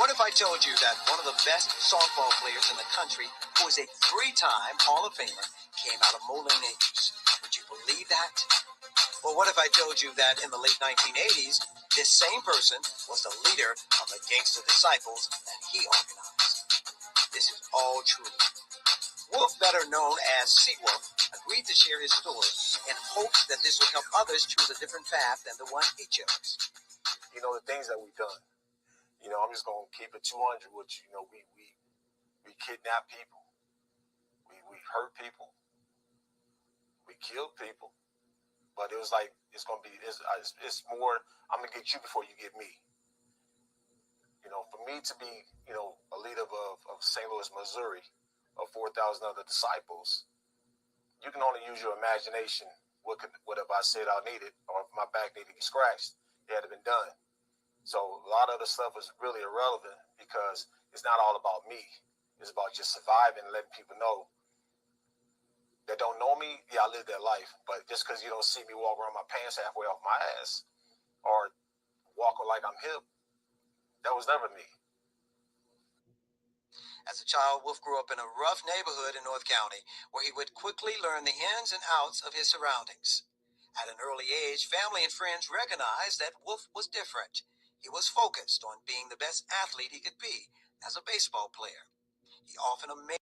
What if I told you that one of the best softball players in the country, who is a three-time Hall of Famer, came out of Moline Acres? Would you believe that? Well, what if I told you that in the late 1980s, this same person was the leader of the Gangster Disciples that he organized? This is all true. Wolf, better known as Seawolf, agreed to share his story in hopes that this would help others choose a different path than the one he chose. You know, the things that we've done. You know, I'm just going to keep it 200 with you. You know, we kidnap people. We hurt people. We killed people. But it was like, it's going to be, it's more, I'm going to get you before you get me. You know, for me to be, you know, a leader of St. Louis, Missouri, of 4,000 other disciples, you can only use your imagination. What if I said I needed, or if my back needed to be scratched, it had been done. So a lot of the stuff is really irrelevant because it's not all about me. It's about just surviving and letting people know that don't know me, yeah, I live that life. But just because you don't see me walk around my pants halfway off my ass or walking like I'm hip, that was never me. As a child, Wolf grew up in a rough neighborhood in North County where he would quickly learn the ins and outs of his surroundings. At an early age, family and friends recognized that Wolf was different. He was focused on being the best athlete he could be as a baseball player. He often amazed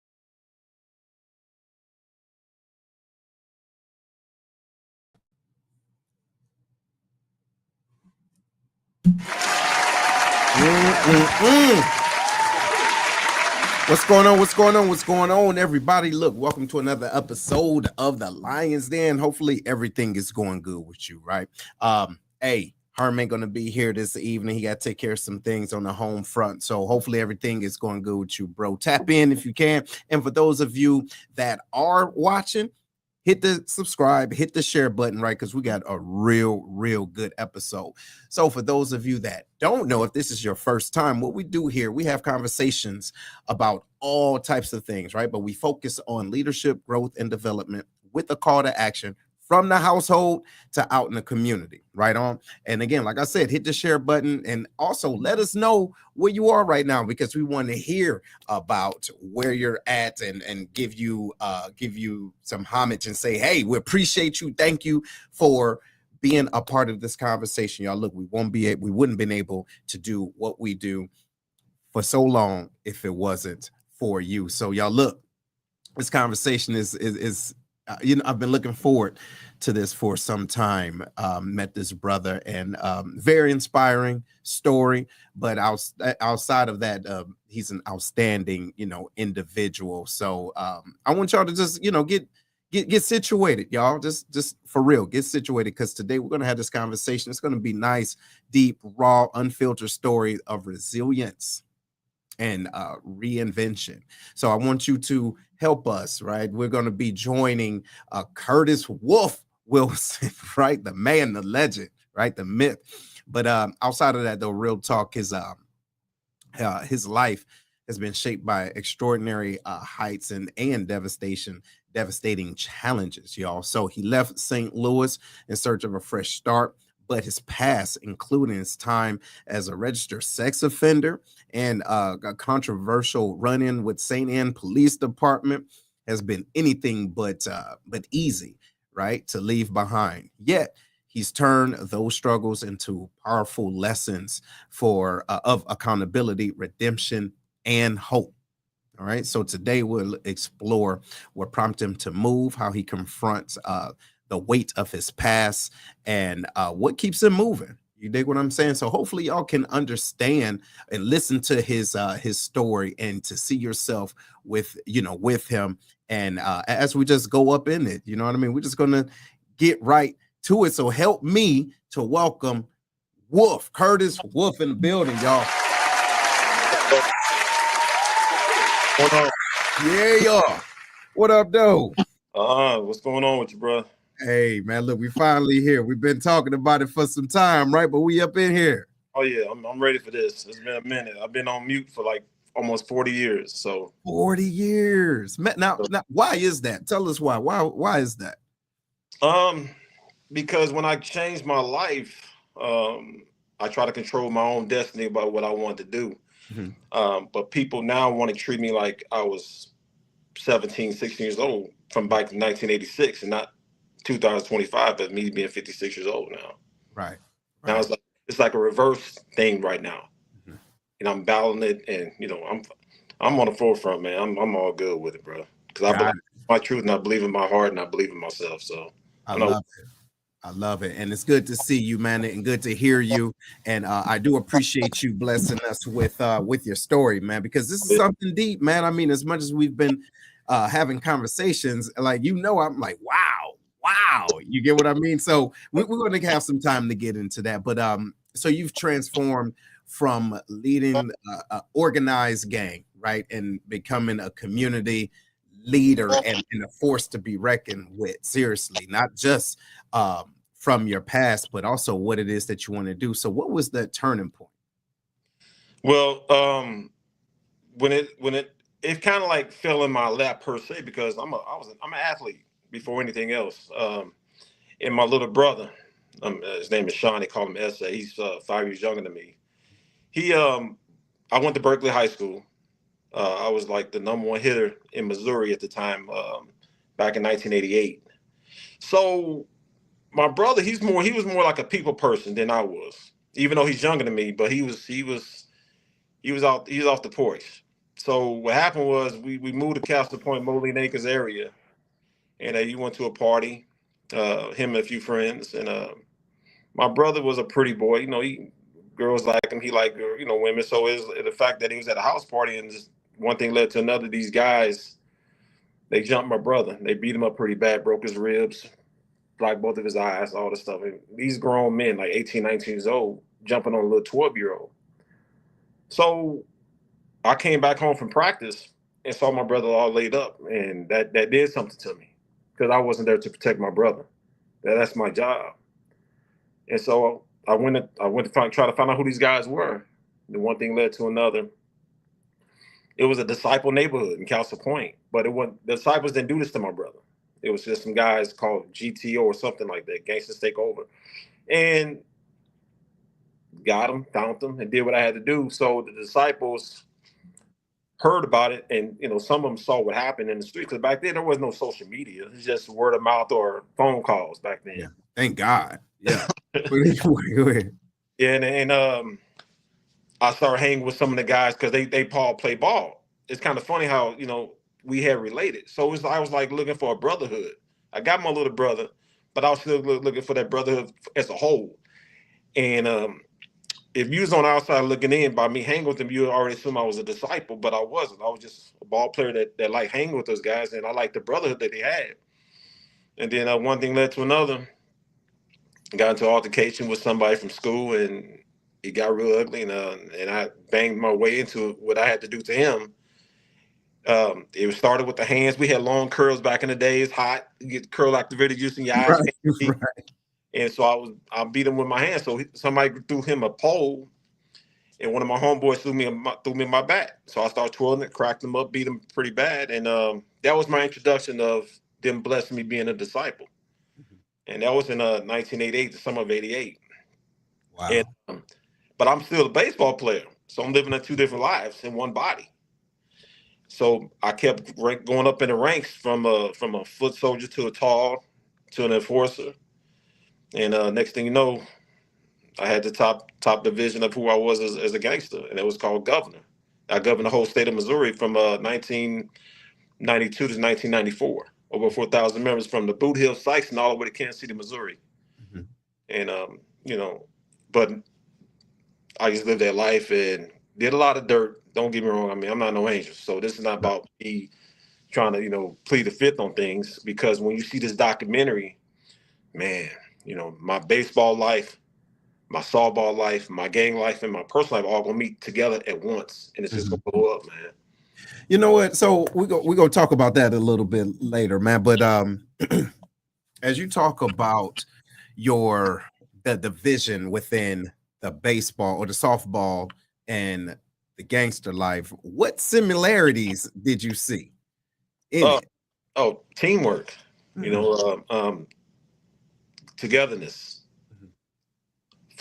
What's going on? What's going on? What's going on, everybody? Look, welcome to another episode of the Lions Den. Hopefully everything is going good with you, right? Hey, Herm ain't gonna be here this evening. He got to take care of some things on the home front. So hopefully everything is going good with you, bro. Tap in if you can. And for those of you that are watching, hit the subscribe, hit the share button, right? Because we got a real good episode. So for those of you that don't know, if this is your first time, what we do here, we have conversations about all types of things, right? But we focus on leadership, growth, and development with a call to action from the household to out in the community, right on. And again, like I said, hit the share button and also let us know where you are right now, because we want to hear about where you're at and give you some homage and say, hey, we appreciate you. Thank you for being a part of this conversation, y'all. Look, we wouldn't been able to do what we do for so long if it wasn't for you. So y'all, look, this conversation is you know, I've been looking forward to this for some time. Met this brother, and very inspiring story. But outside of that, he's an outstanding, you know, individual. So I want y'all to just, you know, get situated, y'all. Just for real, get situated, because today we're gonna have this conversation. It's gonna be nice, deep, raw, unfiltered story of resilience and reinvention. So I want you to help us, right? We're going to be joining Curtis Wolf Wilson, right? The man, the legend, right? The myth. But outside of that, though, real talk, his life has been shaped by extraordinary heights and devastating challenges, y'all. So he left St. Louis in search of a fresh start, but his past, including his time as a registered sex offender and a controversial run-in with St. Anne Police Department, has been anything but easy, right, to leave behind. Yet he's turned those struggles into powerful lessons of accountability, redemption, and hope. All right. So today we'll explore what prompted him to move, how he confronts the weight of his past, and what keeps him moving. You dig what I'm saying? So hopefully y'all can understand and listen to his story, and to see yourself with him. And as we just go up in it, you know what I mean? We're just gonna get right to it. So help me to welcome Wolf, Curtis Wolf, in the building, y'all. What up? Yeah, y'all. What up, though? What's going on with you, bro? Hey, man, look, we finally here. We've been talking about it for some time, right? But we up in here. Oh, yeah, I'm ready for this. It's been a minute. I've been on mute for like almost 40 years. So 40 years. Now, why is that? Tell us why. Why is that? Because when I changed my life, I try to control my own destiny about what I want to do. Mhm. But people now want to treat me like I was 17, 16 years old from back in 1986 and not 2025 as me being 56 years old now. Right. Now Right. it's like a reverse thing right now. Mhm. And I'm battling it, and I'm on the forefront, man. I'm all good with it, bro. Because I believe Got it. my truth, and I believe in my heart, and I believe in myself. So I I'm not. love it. I love it. And it's good to see you, man, and good to hear you. And I do appreciate you blessing us with your story, man, because this is something deep, man. I mean, as much as we've been having conversations, like, I'm like, wow, wow. You get what I mean? So we're going to have some time to get into that. But so you've transformed from leading a organized gang, right, and becoming a community leader and a force to be reckoned with. Seriously, not just from your past, but also what it is that you want to do. So what was that turning point? Well, when it kind of like fell in my lap per se because I'm an athlete before anything else. And my little brother, his name is Sean. They call him SA. He's 5 years younger than me. I went to Berkeley High School. I was like the number one hitter in Missouri at the time, back in 1988. So my brother, he was more like a people person than I was, even though he's younger than me. But he was off the porch. So what happened was we moved to Castle Point, Moline Acres area, and he went to a party, him and a few friends, and my brother was a pretty boy. Girls like him. He liked women. So is the fact that he was at a house party and just one thing led to another. These guys, they jumped my brother. They beat him up pretty bad, broke his ribs, like both of his eyes, all this stuff. And these grown men, like 18, 19 years old, jumping on a little 12-year-old. So I came back home from practice and saw my brother all laid up, and that did something to me because I wasn't there to protect my brother. That's my job. And so I went to try to find out who these guys were. The one thing led to another. It was a disciple neighborhood in Castle Point, but the disciples didn't do this to my brother. It was just some guys called GTO or something like that, Gangsters Take Over, and got them, found them, and did what I had to do. So the disciples heard about it, and some of them saw what happened in the street because back then there was no social media. It's just word of mouth or phone calls back then. Yeah, thank God. Yeah. Go ahead. Yeah, and I started hanging with some of the guys because they play ball. It's kind of funny how we had related. So I was like looking for a brotherhood. I got my little brother, but I was still looking for that brotherhood as a whole. And if you was on the outside looking in by me hanging with them, you would already assume I was a disciple, but I wasn't. I was just a ball player that liked hanging with those guys, and I liked the brotherhood that they had. And then one thing led to another. Got into an altercation with somebody from school, and it got real ugly, and I banged my way into what I had to do to him. It was started with the hands. We had long curls back in the day. It's hot. You get curl activated using your eyes. Right, right. And so I beat him with my hands. So somebody threw him a pole, and one of my homeboys threw me in my back. So I started twirling it, cracked him up, beat him pretty bad, and that was my introduction of them blessing me being a disciple. And that was in 1988, the summer of '88. And Wow. but I'm still a baseball player, so I'm living in two different lives in one body. So I kept going up in the ranks from a foot soldier to a tall to an enforcer, and next thing you know, I had the top division of who I was as a gangster, and it was called governor. I governed the whole state of Missouri from 1992 to 1994, over 4,000 members from the Boot Hill Sykes and all the way to Kansas City, Missouri. Mhm. And but I just lived that life and did a lot of dirt. Don't get me wrong. I mean, I'm not no angel, so this is not about me trying to plead the fifth on things. Because when you see this documentary, man, my baseball life, my softball life, my gang life, and my personal life all gonna meet together at once, and it's just Mhm. gonna blow up, man. You know what? So we gonna talk about that a little bit later, man. But as you talk about the division within the baseball or the softball and the gangster life, what similarities did you see in Uh, it? oh, teamwork, Mhm. togetherness,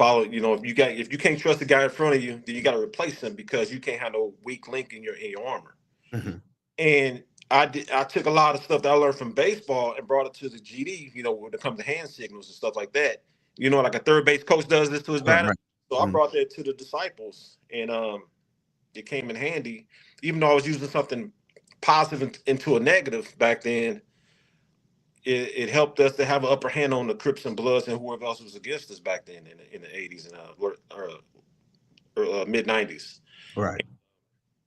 follow. You know, if you can't trust the guy in front of you, then you got to replace him because you can't have no weak link in your armor. Mm-hmm. And I took a lot of stuff that I learned from baseball and brought it to the GD. You know, when it comes to hand signals and stuff like that. You know, like a third base coach does this to his Right, batter. right. So I brought that to the disciples, and it came in handy. Even though I was using something positive into a negative back then, it helped us to have an upper hand on the Crips and Bloods and whoever else was against us back then in the 80s and mid 90s. Right.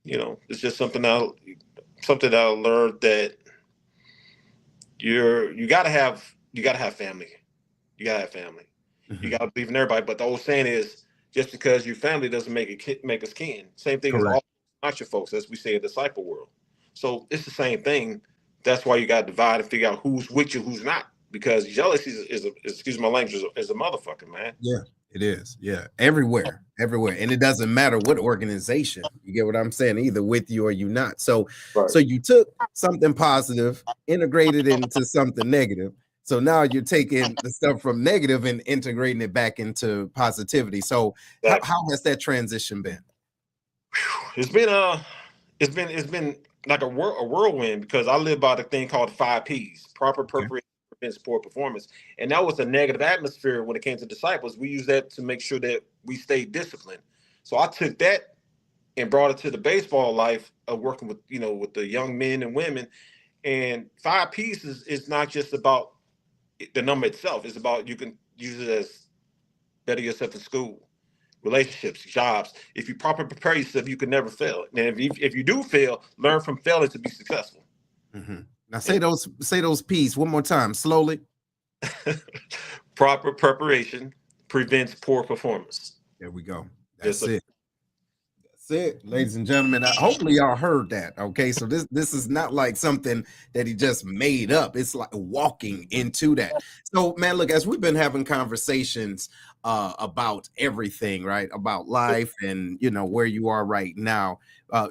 You know, it's just something I learned that you gotta have family. You gotta have family. Mm-hmm. You gotta believe in everybody. But the old saying is, just because your family doesn't make us kin. Same thing as all not your folks, as we say in the disciple world. So it's the same thing. That's why you got to divide and figure out who's with you, who's not. Because jealousy is excuse my language, is a motherfucker, man. Yeah, it is. Yeah, everywhere, and it doesn't matter what organization. You get what I'm saying? Either with you or you not. So, Right. so you took something positive, integrated it into something negative. So now you're taking the stuff from negative and integrating it back into positivity. So, how has that transition been? It's been like a whirlwind because I live by the thing called 5 P's: proper preparation, prevents poor performance, and that was a negative atmosphere when it came to disciples. We use that to make sure that we stay disciplined. So I took that and brought it to the baseball life of working with with the young men and women. And 5 P's is not just about the number itself. It's about you can use it as better yourself in school, relationships, jobs. If you properly prepare yourself, you can never fail. And if you do fail, learn from failing to be successful. Mm-hmm. Now say those P's one more time, slowly. Proper preparation prevents poor performance. There we go. That's it. That's it, ladies and gentlemen. Hopefully y'all heard that. Okay, so this is not like something that he just made up. It's like walking into that. So, man, look, as we've been having conversations about everything, right? About life and where you are right now.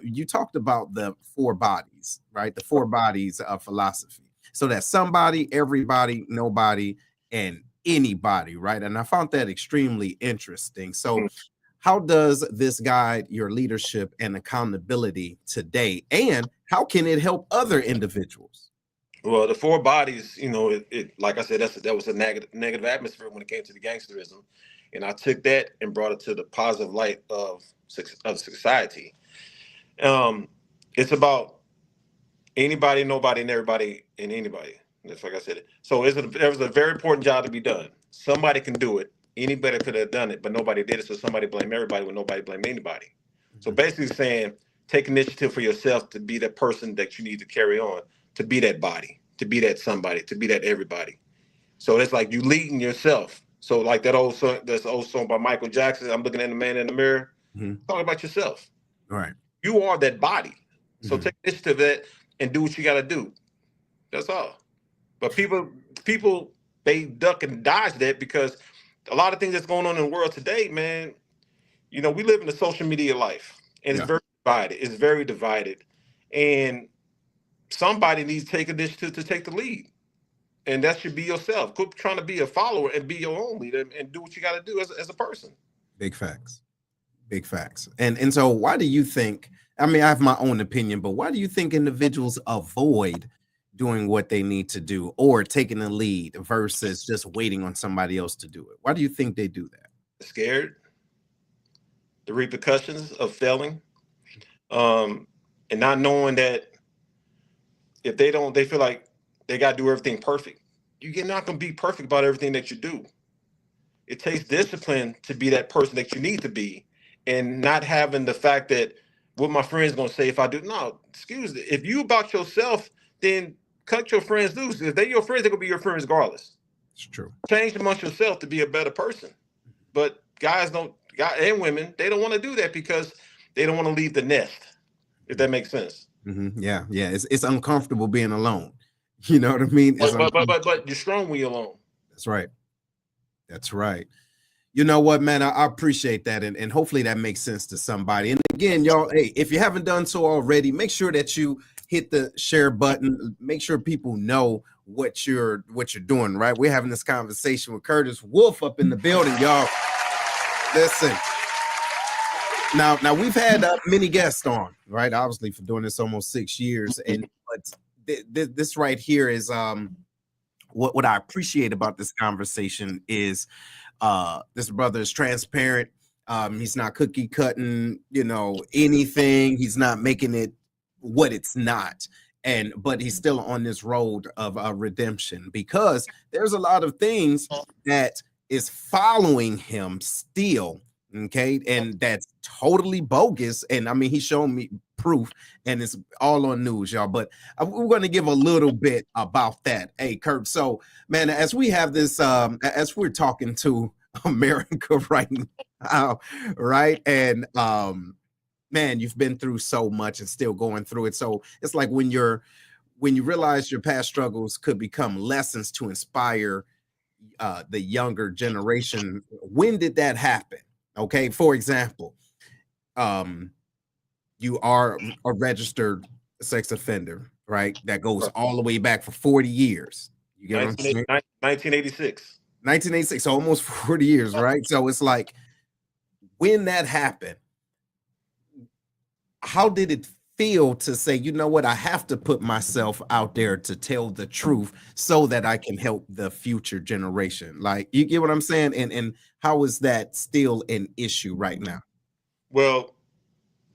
You talked about the 4 bodies, right? The 4 bodies of philosophy. So that's somebody, everybody, nobody, and anybody, right? And I found that extremely interesting. So how does this guide your leadership and accountability today? And how can it help other individuals? Well, the 4 bodies, it like I said, that was a negative atmosphere when it came to the gangsterism. And I took that and brought it to the positive light of society. It's about anybody, nobody, and everybody, and anybody. That's like I said. So there was a very important job to be done. Somebody can do it. Anybody could have done it, but nobody did it. So somebody blame everybody when nobody blamed anybody. So basically saying, take initiative for yourself to be that person that you need to carry on, to be that body, to be that somebody, to be that everybody. So it's like you leading yourself. So like that old song by Michael Jackson, I'm looking at the man in the mirror. Talk about yourself. Right. You are that body. So take initiative that and do what you got to do. That's all. But people, they duck and dodge that because a lot of things that's going on in the world today, man, we live in a social media life and it's very divided. It's very divided. And somebody needs to take initiative to take the lead. And that should be yourself. Quit trying to be a follower and be your own leader and do what you got to do as a person. Big facts. Big facts. And so why do you think, I mean, I have my own opinion, but why do you think individuals avoid doing what they need to do or taking the lead versus just waiting on somebody else to do it? Why do you think they do that? Scared, the repercussions of failing, and not knowing that if they feel like they got to do everything perfect. You're not going to be perfect about everything that you do. It takes discipline to be that person that you need to be, and not having the fact that what my friend's going to say if I do. No, excuse me. If you about yourself, then cut your friends loose. If they're your friends, they're going to be your friends regardless. It's true. Change amongst yourself to be a better person. But guys and women, they don't want to do that because they don't want to leave the nest, if that makes sense. Yeah. It's uncomfortable being alone. You know what I mean? But you're strong when you're alone. That's right. That's right. You know what, man? I appreciate that. And hopefully that makes sense to somebody. And again, y'all, hey, if you haven't done so already, make sure that you hit the share button. Make sure people know what you're doing, right? We're having this conversation with Curtis Wolf up in the building, y'all. Listen. Now we've had many guests on, right? Obviously, for doing this almost 6 years, and but this right here is what I appreciate about this conversation is this brother is transparent. He's not cookie cutting, anything. He's not making it what it's not. But he's still on this road of redemption, because there's a lot of things that is following him still. Okay. And that's totally bogus. And I mean, he's shown me proof, and it's all on news, y'all. But we're going to give a little bit about that. Hey, Kirk. So, man, as we have this, as we're talking to America right now, right? And man, you've been through so much and still going through it. So it's like when you realize your past struggles could become lessons to inspire the younger generation. When did that happen? Okay, for example, you are a registered sex offender, right? That goes all the way back for 40 years. You get 1986. 1986, so almost 40 years, right? So it's like, when that happened, how did it feel to say, you know what, I have to put myself out there to tell the truth so that I can help the future generation? Like, you get what I'm saying? And how is that still an issue right now? Well,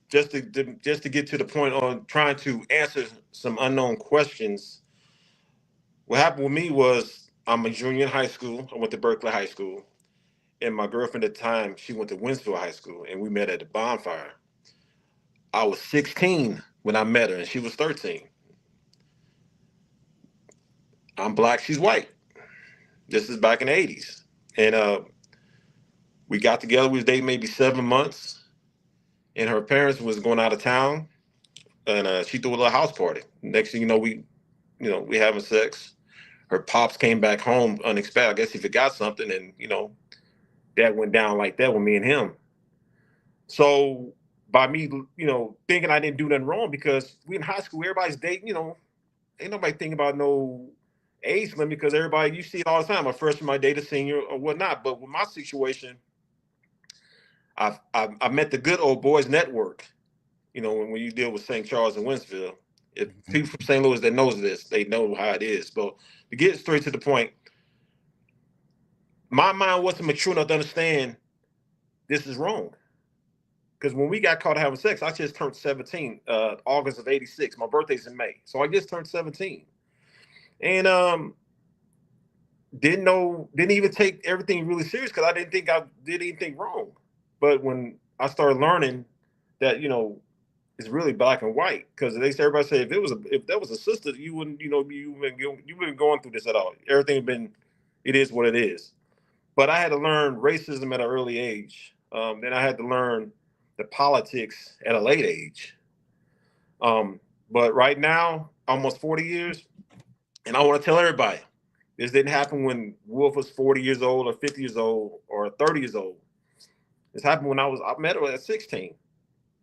just to get to the point on trying to answer some unknown questions, what happened with me was, I'm a junior in high school. I went to Berkeley High School, and my girlfriend at the time, she went to Winsfield High School, and we met at the bonfire. I was 16 when I met her, and she was 13. I'm black, she's white. This is back in the 80s. And we got together, we was dating maybe 7 months, and her parents was going out of town, and she threw a little house party. Next thing you know, we having sex. Her pops came back home unexpected. I guess he forgot something, and that went down like that with me and him. So by me, thinking I didn't do nothing wrong, because we in high school, everybody's dating, ain't nobody thinking about no age limit, because everybody, you see it all the time. A freshman might date a senior or whatnot. But with my situation, I met the good old boys network. When you deal with St. Charles and Winsfield, if people from St. Louis that knows this, they know how it is. But to get straight to the point, my mind wasn't mature enough to understand this is wrong. Because when we got caught having sex, I just turned 17, August of '86. My birthday's in May, so I just turned 17, and didn't even take everything really serious, because I didn't think I did anything wrong. But when I started learning that it's really black and white, because everybody say if that was a sister, you wouldn't been going through this at all. It is what it is. But I had to learn racism at an early age. Then I had to learn the politics at a late age. But right now, almost 40 years, and I want to tell everybody, this didn't happen when Wolf was 40 years old or 50 years old or 30 years old. This happened when I met her at 16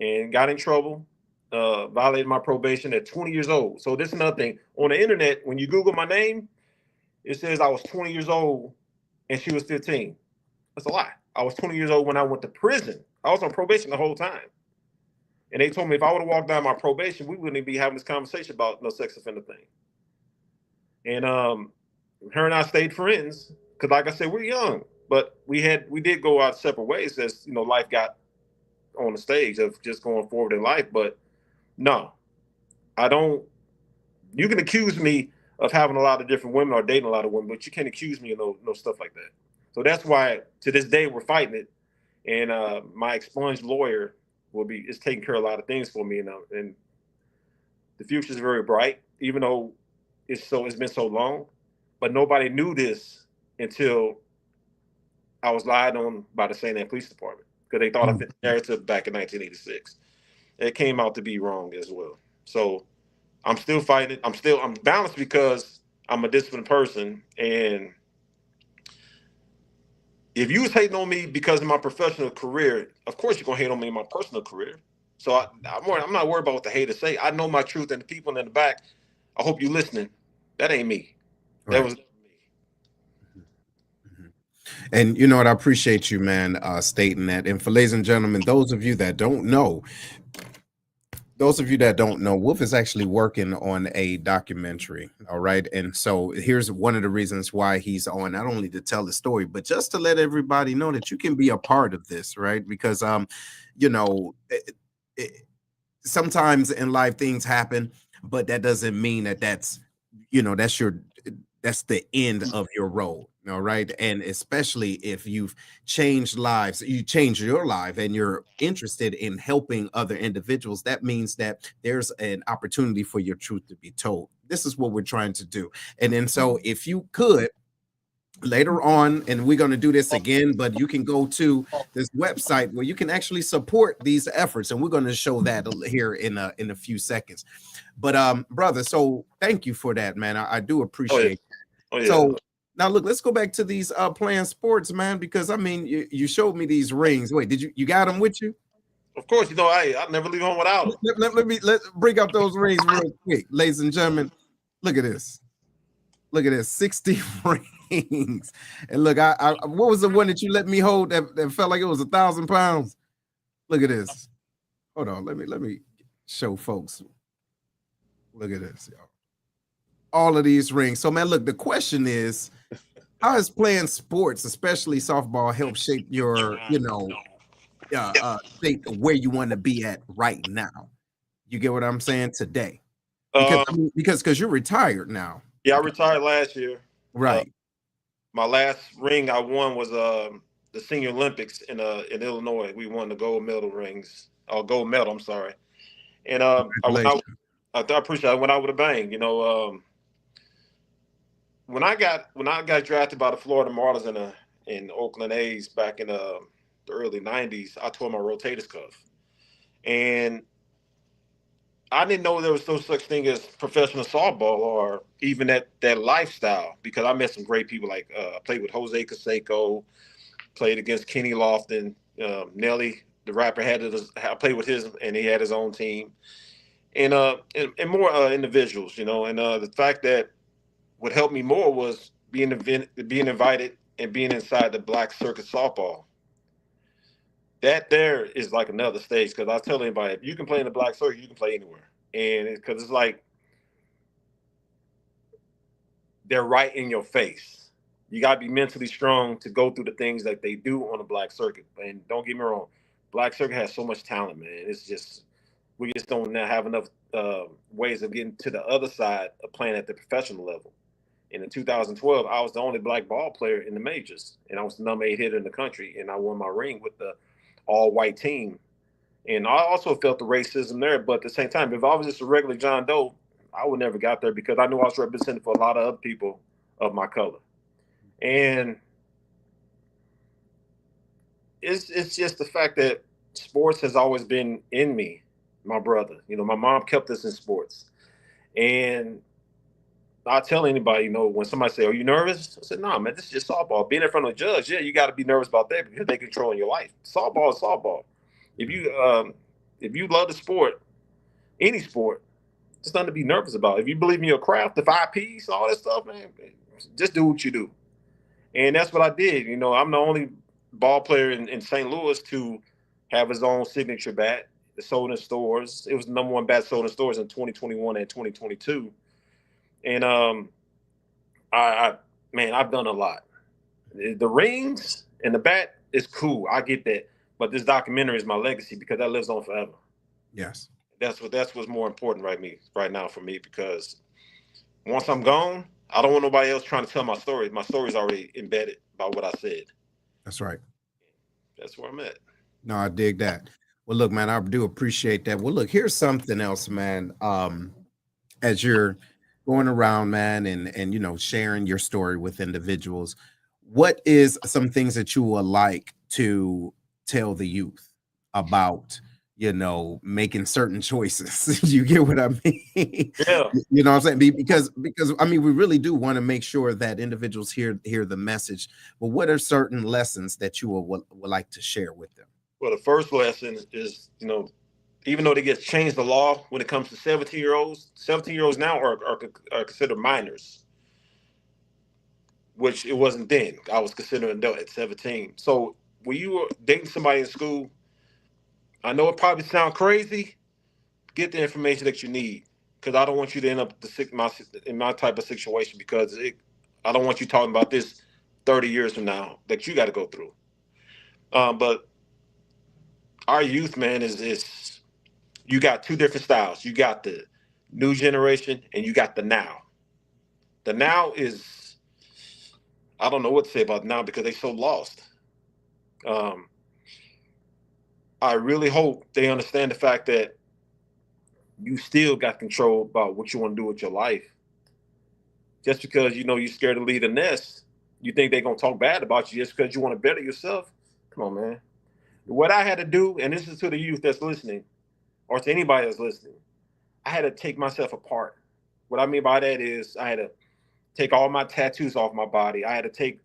and got in trouble, violated my probation at 20 years old. So this is another thing. On the internet, when you Google my name, it says I was 20 years old and she was 15. That's a lie. I was 20 years old when I went to prison. I was on probation the whole time. And they told me if I would have walked down my probation, we wouldn't be having this conversation about no sex offender thing. And her and I stayed friends, because like I said, we're young. But we did go our separate ways as life got on the stage of just going forward in life. But no, I don't. You can accuse me of having a lot of different women or dating a lot of women, but you can't accuse me of no stuff like that. So that's why to this day we're fighting it, and my expunged lawyer is taking care of a lot of things for me, and the future is very bright, even though it's been so long. But nobody knew this until I was lied on by the St. Anne Police Department, because they thought I fit the narrative back in 1986. It came out to be wrong as well. So I'm still fighting. I'm balanced, because I'm a disciplined person. And if you was hating on me because of my professional career, of course you're going to hate on me in my personal career. So I'm not worried about what the haters say. I know my truth, and the people in the back, I hope you're listening. That ain't me. That was me. And you know what? I appreciate you, man, stating that. And for ladies and gentlemen, those of you that don't know, Wolf is actually working on a documentary. All right. And so here's one of the reasons why he's on, not only to tell the story, but just to let everybody know that you can be a part of this, right? Because you know, sometimes in life things happen, but that doesn't mean that that's the end of your role. All right. And especially if you've changed lives, you change your life and you're interested in helping other individuals, that means that there's an opportunity for your truth to be told. This is what we're trying to do. And then so if you could later on, and we're going to do this again, but you can go to this website where you can actually support these efforts, and we're going to show that here in a few seconds. But brother, so thank you for that, man. I do appreciate it. Oh yeah. So now look, let's go back to these playing sports, man, because I mean you showed me these rings. Wait, did you got them with you? Of course, you know I never leave home without them. Let's bring up those rings real quick, ladies and gentlemen. Look at this. Look at this, 60 rings. And look, I what was the one that you let me hold that felt like it was 1,000 pounds? Look at this. Hold on, let me show folks. Look at this, y'all. All of these rings. So, man, look, the question is, how has playing sports, especially softball, help shape your, state where you want to be at right now? You get what I'm saying today? Because you're retired now. Yeah, I retired last year. Right. My last ring I won was the Senior Olympics in Illinois. We won the gold medal. I'm sorry. And I appreciate it. I went out with a bang. You know, when I got drafted by the Florida Marlins in Oakland A's back in the early '90s, I tore my rotator cuff, and I didn't know there was no such thing as professional softball or even that lifestyle, because I met some great people. Like I played with Jose Canseco, played against Kenny Lofton, Nelly, the rapper I played with his, and he had his own team, and more individuals, you know. And the fact that what helped me more was being invited and being inside the Black Circuit softball. That there is like another stage, because I tell anybody, if you can play in the Black Circuit, you can play anywhere. And because it's like they're right in your face. You got to be mentally strong to go through the things that they do on the Black Circuit. And don't get me wrong, Black Circuit has so much talent, man. It's just, we just don't have enough ways of getting to the other side of playing at the professional level. And in 2012, I was the only black ball player in the majors, and I was the number 8 hitter in the country, and I won my ring with the all-white team. And I also felt the racism there, but at the same time, if I was just a regular John Doe, I would never got there, because I knew I was representing for a lot of other people of my color. And it's just the fact that sports has always been in me, my brother. You know, my mom kept us in sports. And I tell anybody, you know, when somebody say, "Are you nervous?" I said, "No, man, this is just softball." Being in front of a judge, yeah, you got to be nervous about that, because they're controlling your life. Softball is softball. If you love the sport, any sport, there's nothing to be nervous about. If you believe in your craft, the 5 Ps, all that stuff, man, just do what you do. And that's what I did. You know, I'm the only ball player in St. Louis to have his own signature bat. It's sold in stores. It was the #1 bat sold in stores in 2021 and 2022. And I've done a lot. The rings and the bat is cool. I get that. But this documentary is my legacy, because that lives on forever. Yes. That's what's more important right now for me, because once I'm gone, I don't want nobody else trying to tell my story. My story's already embedded by what I said. That's right. That's where I'm at. No, I dig that. Well, look, man, I do appreciate that. Well, look, here's something else, man. As you're going around, man, and sharing your story with individuals, what is some things that you would like to tell the youth about, making certain choices? You get what I mean? Yeah. You know what I'm saying? Because I mean, we really do want to make sure that individuals hear the message. But what are certain lessons that you would like to share with them? Well, the first lesson is, even though they get changed the law when it comes to 17-year-olds, 17-year-olds now are considered minors. which it wasn't then. I was considered an adult at 17. So when you were dating somebody in school, I know it probably sounds crazy. Get the information that you need, because I don't want you to end up in my type of situation, because I don't want you talking about this 30 years from now that you got to go through. But our youth, man, is you got two different styles. You got the new generation and you got the now. The now is, I don't know what to say about now because they're so lost. I really hope they understand the fact that you still got control about what you want to do with your life. Just because you're scared to leave the nest, you think they're gonna talk bad about you just because you want to better yourself. Come on, man. What I had to do, and this is to the youth that's listening, or to anybody that's listening, I had to take myself apart. What I mean by that is I had to take all my tattoos off my body. I had to take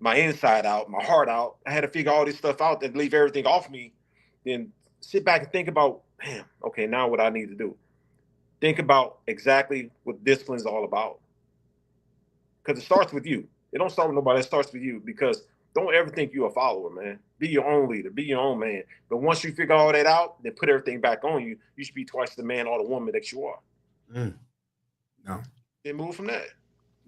my inside out, my heart out. I had to figure all this stuff out and leave everything off me. Then sit back and think about, man, okay, now what I need to do. Think about exactly what discipline is all about. Because it starts with you. It don't start with nobody. It starts with you. Because don't ever think you're a follower, man. Be your own leader. Be your own man. But once you figure all that out, then put everything back on you. You should be twice the man or the woman that you are. No. Then move from that.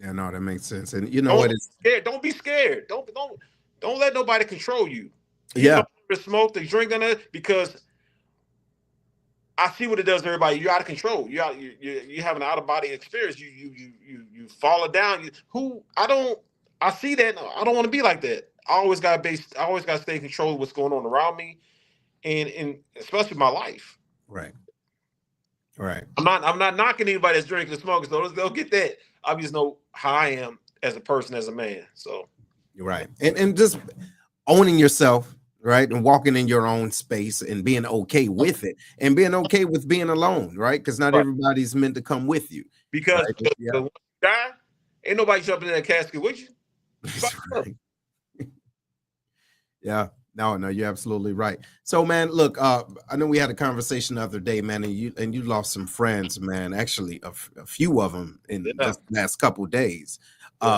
Yeah, no, that makes sense. And you know what? It's scared. Don't be scared. Don't let nobody control you. Yeah. The smoke, the drink, on it, because I see what it does to everybody. You're out of control. You have an out of body experience. You fall down. I see that. I don't want to be like that. I always got to stay in control of what's going on around me, and especially my life. Right. I'm not knocking anybody that's drinking and smoking. So don't get that. I just know how I am as a person, as a man. So you're right, and just owning yourself. Right. And walking in your own space and being okay with it and being okay with being alone. Right. Because not everybody's meant to come with you. Because when you die, ain't nobody jumping in that casket with you. Right. Yeah. No, you're absolutely right. So, man, look, I know we had a conversation the other day, man, and you lost some friends, man. Actually, a few of them in just the last couple of days.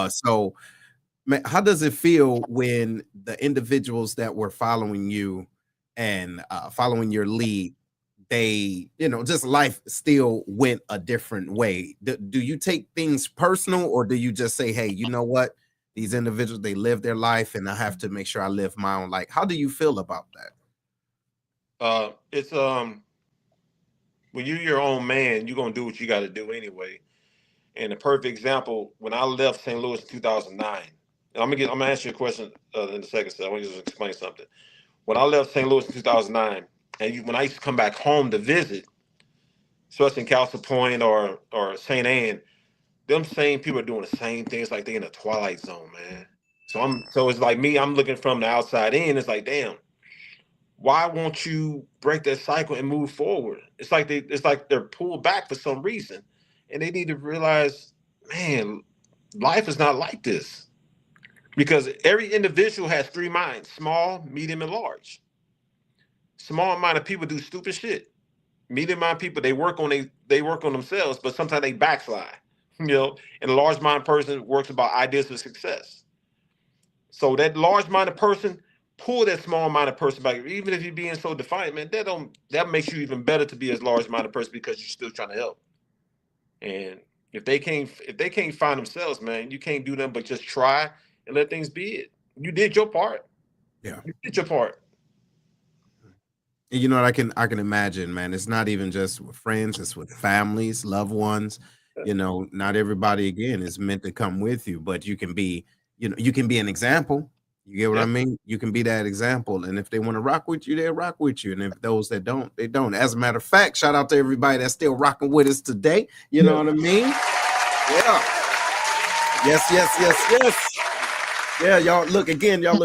So, man, how does it feel when the individuals that were following you and following your lead, they, just life still went a different way? Do you take things personal, or do you just say, hey, you know what? These individuals, they live their life and I have to make sure I live my own life. How do you feel about that? It's when you're your own man, you're going to do what you got to do anyway. And a perfect example, when I left St. Louis in 2009, and I'm gonna answer your question in a second, so I want to just explain something. When I left St. Louis in 2009, and when I used to come back home to visit, especially in Castle Point or St. Anne, them same people are doing the same things, like they in a twilight zone, man. So it's like me, I'm looking from the outside in. It's like, damn, why won't you break that cycle and move forward? It's like they're pulled back for some reason, and they need to realize, man, life is not like this. Because every individual has three minds: small, medium, and large. Small-minded people do stupid shit. Medium-minded people, they work on themselves, but sometimes they backslide. And a large-minded person works about ideas of success. So that large-minded person pull that small-minded person back. Even if you're being so defiant, man, that makes you even better to be as large-minded person, because you're still trying to help. And if they can't find themselves, man, you can't do nothing but just try and let things be it. You did your part. Yeah. You did your part. And you know what, I can imagine, man. It's not even just with friends, it's with families, loved ones. Not everybody, again, is meant to come with you, but you can be, you can be an example. You get what I mean? You can be that example. And if they want to rock with you, they'll rock with you. And if those that don't, they don't. As a matter of fact, shout out to everybody that's still rocking with us today. You know what I mean? Yeah. Yes. Yeah, y'all look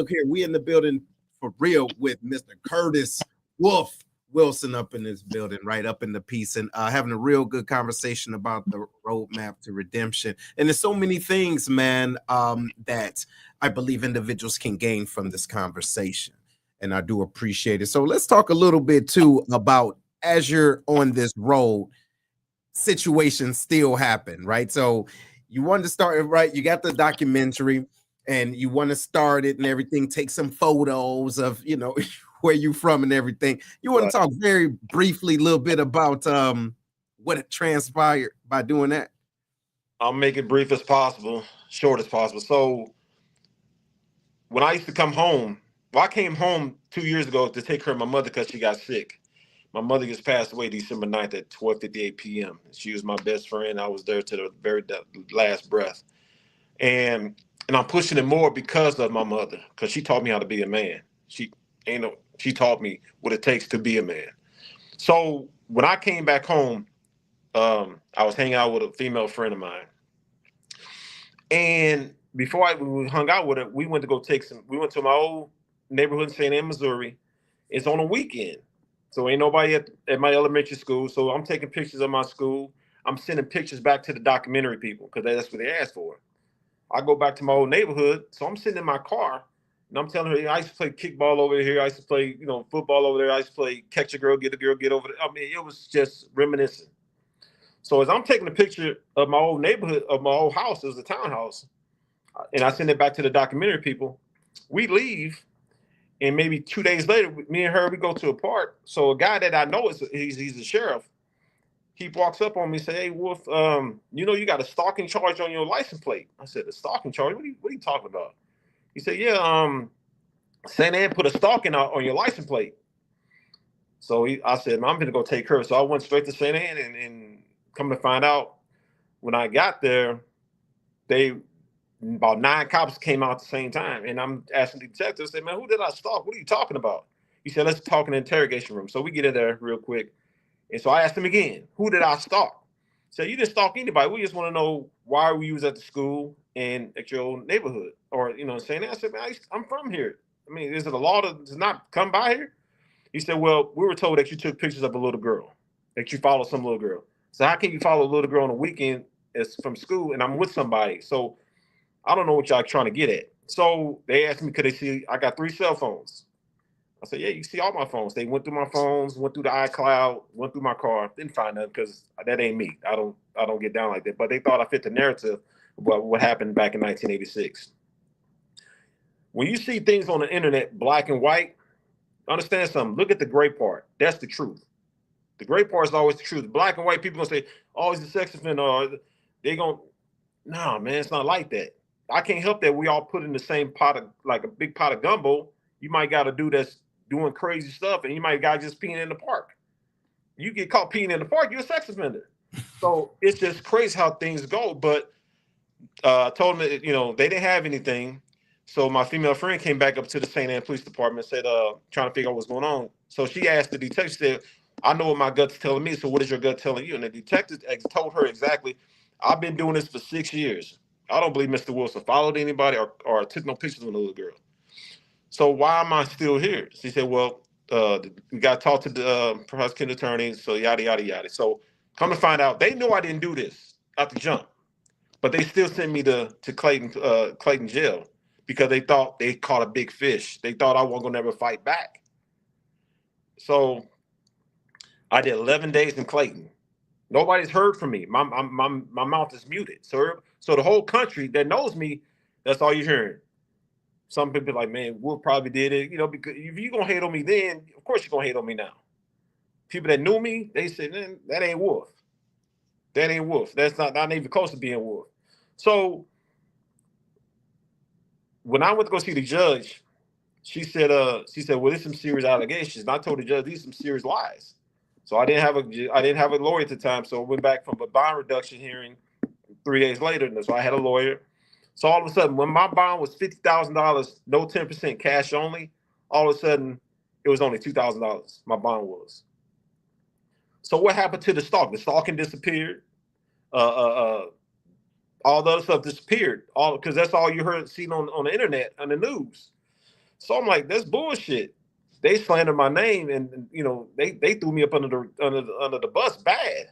here. We in the building for real with Mr. Curtis Wolf Wilson up in this building, right up in the piece, and having a real good conversation about the roadmap to redemption. And there's so many things, man, that I believe individuals can gain from this conversation, and I do appreciate it. So let's talk a little bit too about, as you're on this road, situations still happen, right? So you wanted to start it right. You got the documentary and you want to start it and everything. Take some photos of, you know, where you from and everything. You want to talk very briefly a little bit about what it transpired by doing that? I'll make it brief as possible, short as possible. So when I used to come home, well, I came home 2 years ago to take care of my mother because she got sick. My mother just passed away December 9th at 12:58 p.m. She was my best friend. I was there to the very last breath. And I'm pushing it more because of my mother, because she taught me how to be a man. She taught me what it takes to be a man. So when I came back home, I was hanging out with a female friend of mine. And before we hung out with her, we went to my old neighborhood in St. Anne, Missouri. It's on a weekend. So ain't nobody at my elementary school. So I'm taking pictures of my school. I'm sending pictures back to the documentary people because that's what they asked for. I go back to my old neighborhood. So I'm sitting in my car and I'm telling her, I used to play kickball over here. I used to play, football over there. I used to play catch a girl, get over there. I mean, it was just reminiscent. So as I'm taking a picture of my old neighborhood, of my old house, it was a townhouse, and I send it back to the documentary people, we leave, and maybe 2 days later, me and her, we go to a park. So a guy that I know, he's a sheriff. He walks up on me and say, "Hey, Wolf, you got a stalking charge on your license plate." I said, "A stalking charge? What are you talking about?" He said, "Yeah, St. Anne put a stalking on your license plate." So I said, "I'm going to go take care of it." So I went straight to St. Anne, and come to find out, when I got there, about 9 cops came out at the same time. And I'm asking the detective, I said, "Man, who did I stalk? What are you talking about?" He said, "Let's talk in the interrogation room." So we get in there real quick. And so I asked him again, "Who did I stalk?" He said, "You didn't stalk anybody. We just want to know why we was at the school and at your old neighborhood." Or, saying that. I said, "Man, I'm from here. I mean, is it a law to not come by here?" He said, "Well, we were told that you took pictures of a little girl, that you followed some little girl. So how can you follow a little girl on a weekend as from school and I'm with somebody? So I don't know what y'all trying to get at." So they asked me, could they see, I got 3 cell phones. I said, "Yeah, you see all my phones." They went through my phones, went through the iCloud, went through my car. Didn't find nothing because that ain't me. I don't get down like that. But they thought I fit the narrative of what happened back in 1986. When you see things on the internet, black and white, understand something. Look at the gray part. That's the truth. The gray part is always the truth. Black and white people gonna say, "Oh, he's a sex offender," or they gonna, nah, man, it's not like that. I can't help that we all put in the same pot of, like a big pot of gumbo. You might got a dude that's doing crazy stuff, and you might got just peeing in the park. You get caught peeing in the park, you're a sex offender. So it's just crazy how things go. But I told them that, they didn't have anything. So my female friend came back up to the St. Anne Police Department, said, trying to figure out what's going on. So she asked the detective, she said, "I know what my gut's telling me, so what is your gut telling you?" And the detective told her exactly, "I've been doing this for 6 years. I don't believe Mr. Wilson followed anybody or took no pictures with a little girl. So why am I still here?" She said, "Well, we got to talk to the prosecuting attorney, so yada, yada, yada." So come to find out, they knew I didn't do this at the jump, but they still sent me to Clayton jail because they thought they caught a big fish. They thought I wasn't going to ever fight back. So I did 11 days in Clayton. Nobody's heard from me. My mouth is muted. So the whole country that knows me, that's all you're hearing. Some people are like, "Man, Wolf probably did it," because if you're gonna hate on me then, of course you're gonna hate on me now. People that knew me, they said, "Man, that ain't Wolf. That ain't Wolf. That's not even close to being Wolf." So when I went to go see the judge, she said, "Well, there's some serious allegations." And I told the judge, "These are some serious lies." So I didn't have a lawyer at the time. So I went back from a bond reduction hearing 3 days later. And so I had a lawyer. So all of a sudden, when my bond was $50,000, no 10% cash only, all of a sudden it was only $2,000. My bond was. So what happened to the stalk? The stalking disappeared. All the other stuff disappeared. All because that's all you heard seen on the internet, on the news. So I'm like, that's bullshit. They slandered my name, and they threw me up under the bus bad.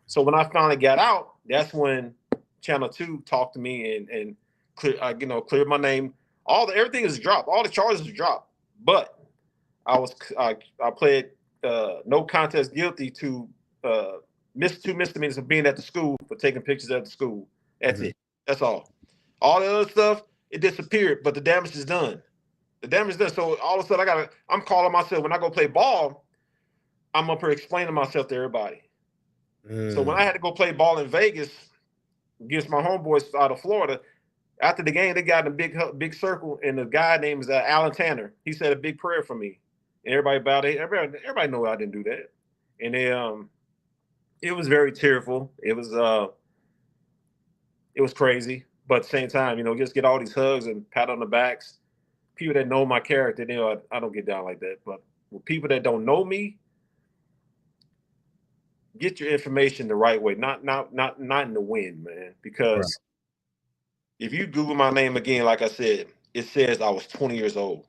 So when I finally got out, that's when Channel 2 talked to me and cleared my name. Everything is dropped. All the charges are dropped. But I pled no contest guilty to two misdemeanors of being at the school for taking pictures at the school That's it. That's all. All the other stuff, it disappeared, but the damage is done. The damage is done. So all of a sudden, I'm calling myself, when I go play ball, I'm up here explaining myself to everybody. So when I had to go play ball in Vegas against my homeboys out of Florida, after the game, they got in a big circle, and the guy named Alan Tanner. He said a big prayer for me, and everybody bowed. Everybody know I didn't do that, and it was very tearful. It was crazy, but at the same time, just get all these hugs and pat on the backs. People that know my character, I don't get down like that. But with people that don't know me, get your information the right way, not in the wind, man. Because if you Google my name again, like I said, it says I was 20 years old.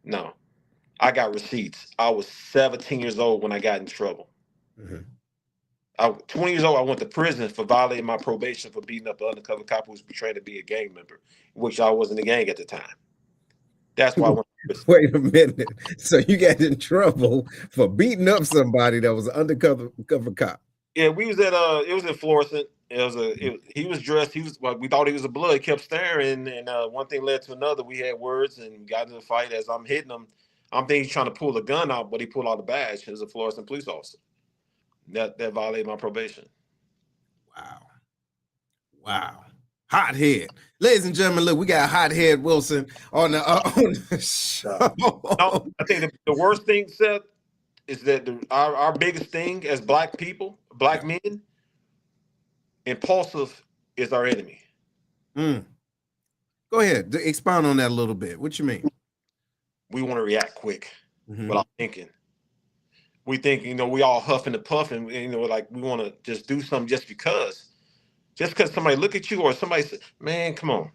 No, I got receipts. I was 17 years old when I got in trouble. 20 years old, I went to prison for violating my probation for beating up an undercover cop who was portrayed to be a gang member, which I wasn't a gang at the time. That's why I went to prison. Wait a minute. So you got in trouble for beating up somebody that was an undercover cop? Yeah, we was at it was in Florissant. He was dressed. He was we thought he was a blood. He kept staring, and one thing led to another. We had words and got into a fight. As I'm hitting him, I'm thinking he's trying to pull a gun out, but he pulled out a badge. He was a Florissant police officer. That violated my probation. Wow. Hothead. Ladies and gentlemen, look, we got Hothead Wilson on the show. No, I think the worst thing, Seth, is that our biggest thing as Black people, Black men, impulsive is our enemy. Go ahead. Expound on that a little bit. What you mean? We want to react quick without thinking. We think, we all huffing and puffing, like we want to just do something just because somebody look at you or somebody said, man, come on.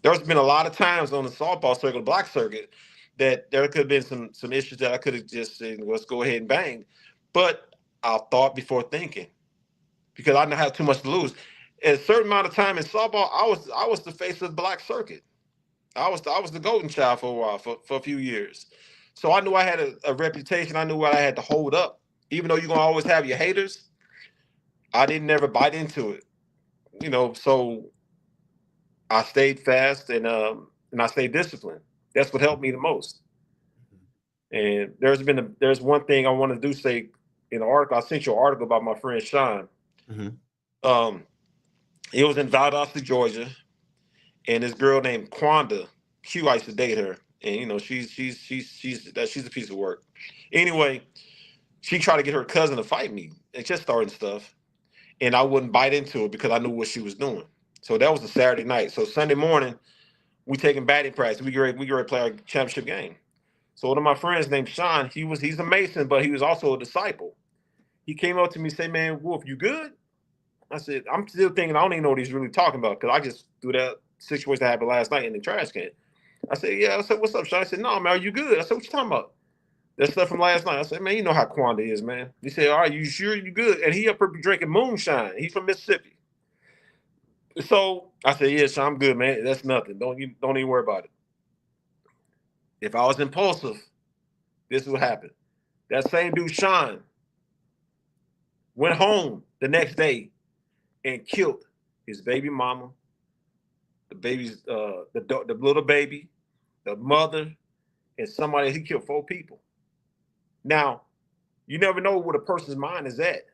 There's been a lot of times on the softball circuit, the black circuit, that there could have been some issues that I could have just said, let's go ahead and bang. But I thought before thinking, because I didn't have too much to lose. At a certain amount of time in softball, I was the face of the black circuit. I was the golden child for a while, for a few years. So I knew I had a reputation. I knew what I had to hold up. Even though you're going to always have your haters, I didn't never bite into it. So I stayed fast and I stayed disciplined. That's what helped me the most. And there's one thing I want to do, say in the article. I sent you an article about my friend Sean. He was in Valdosta, Georgia, and this girl named Quanda Q. I used to date her, and she's a piece of work. Anyway, she tried to get her cousin to fight me and just starting stuff, and I wouldn't bite into it because I knew what she was doing. So that was a Saturday night. So Sunday morning, we taking batting practice. We get ready to play our championship game. So one of my friends named Sean, he's a Mason, but he was also a disciple. He came up to me and said, "Man, Wolf, you good?" I said, "I'm still thinking I don't even know what he's really talking about because I just threw that situation that happened last night in the trash can." I said, "Yeah." I said, "What's up, Sean?" I said, "No, man, are you good?" I said, "What you talking about?" That stuff from last night. I said, "Man, you know how Quanda is, man." He said, "All right, you sure you good?" And he up here drinking moonshine. He's from Mississippi. So I said, "Yeah, Sean, I'm good, man. That's nothing. Don't even worry about it." If I was impulsive, this is what happened. That same dude, Sean, went home the next day and killed his baby mama, the baby's the little baby, the mother, and somebody. He killed 4 people. Now, you never know what a person's mind is at.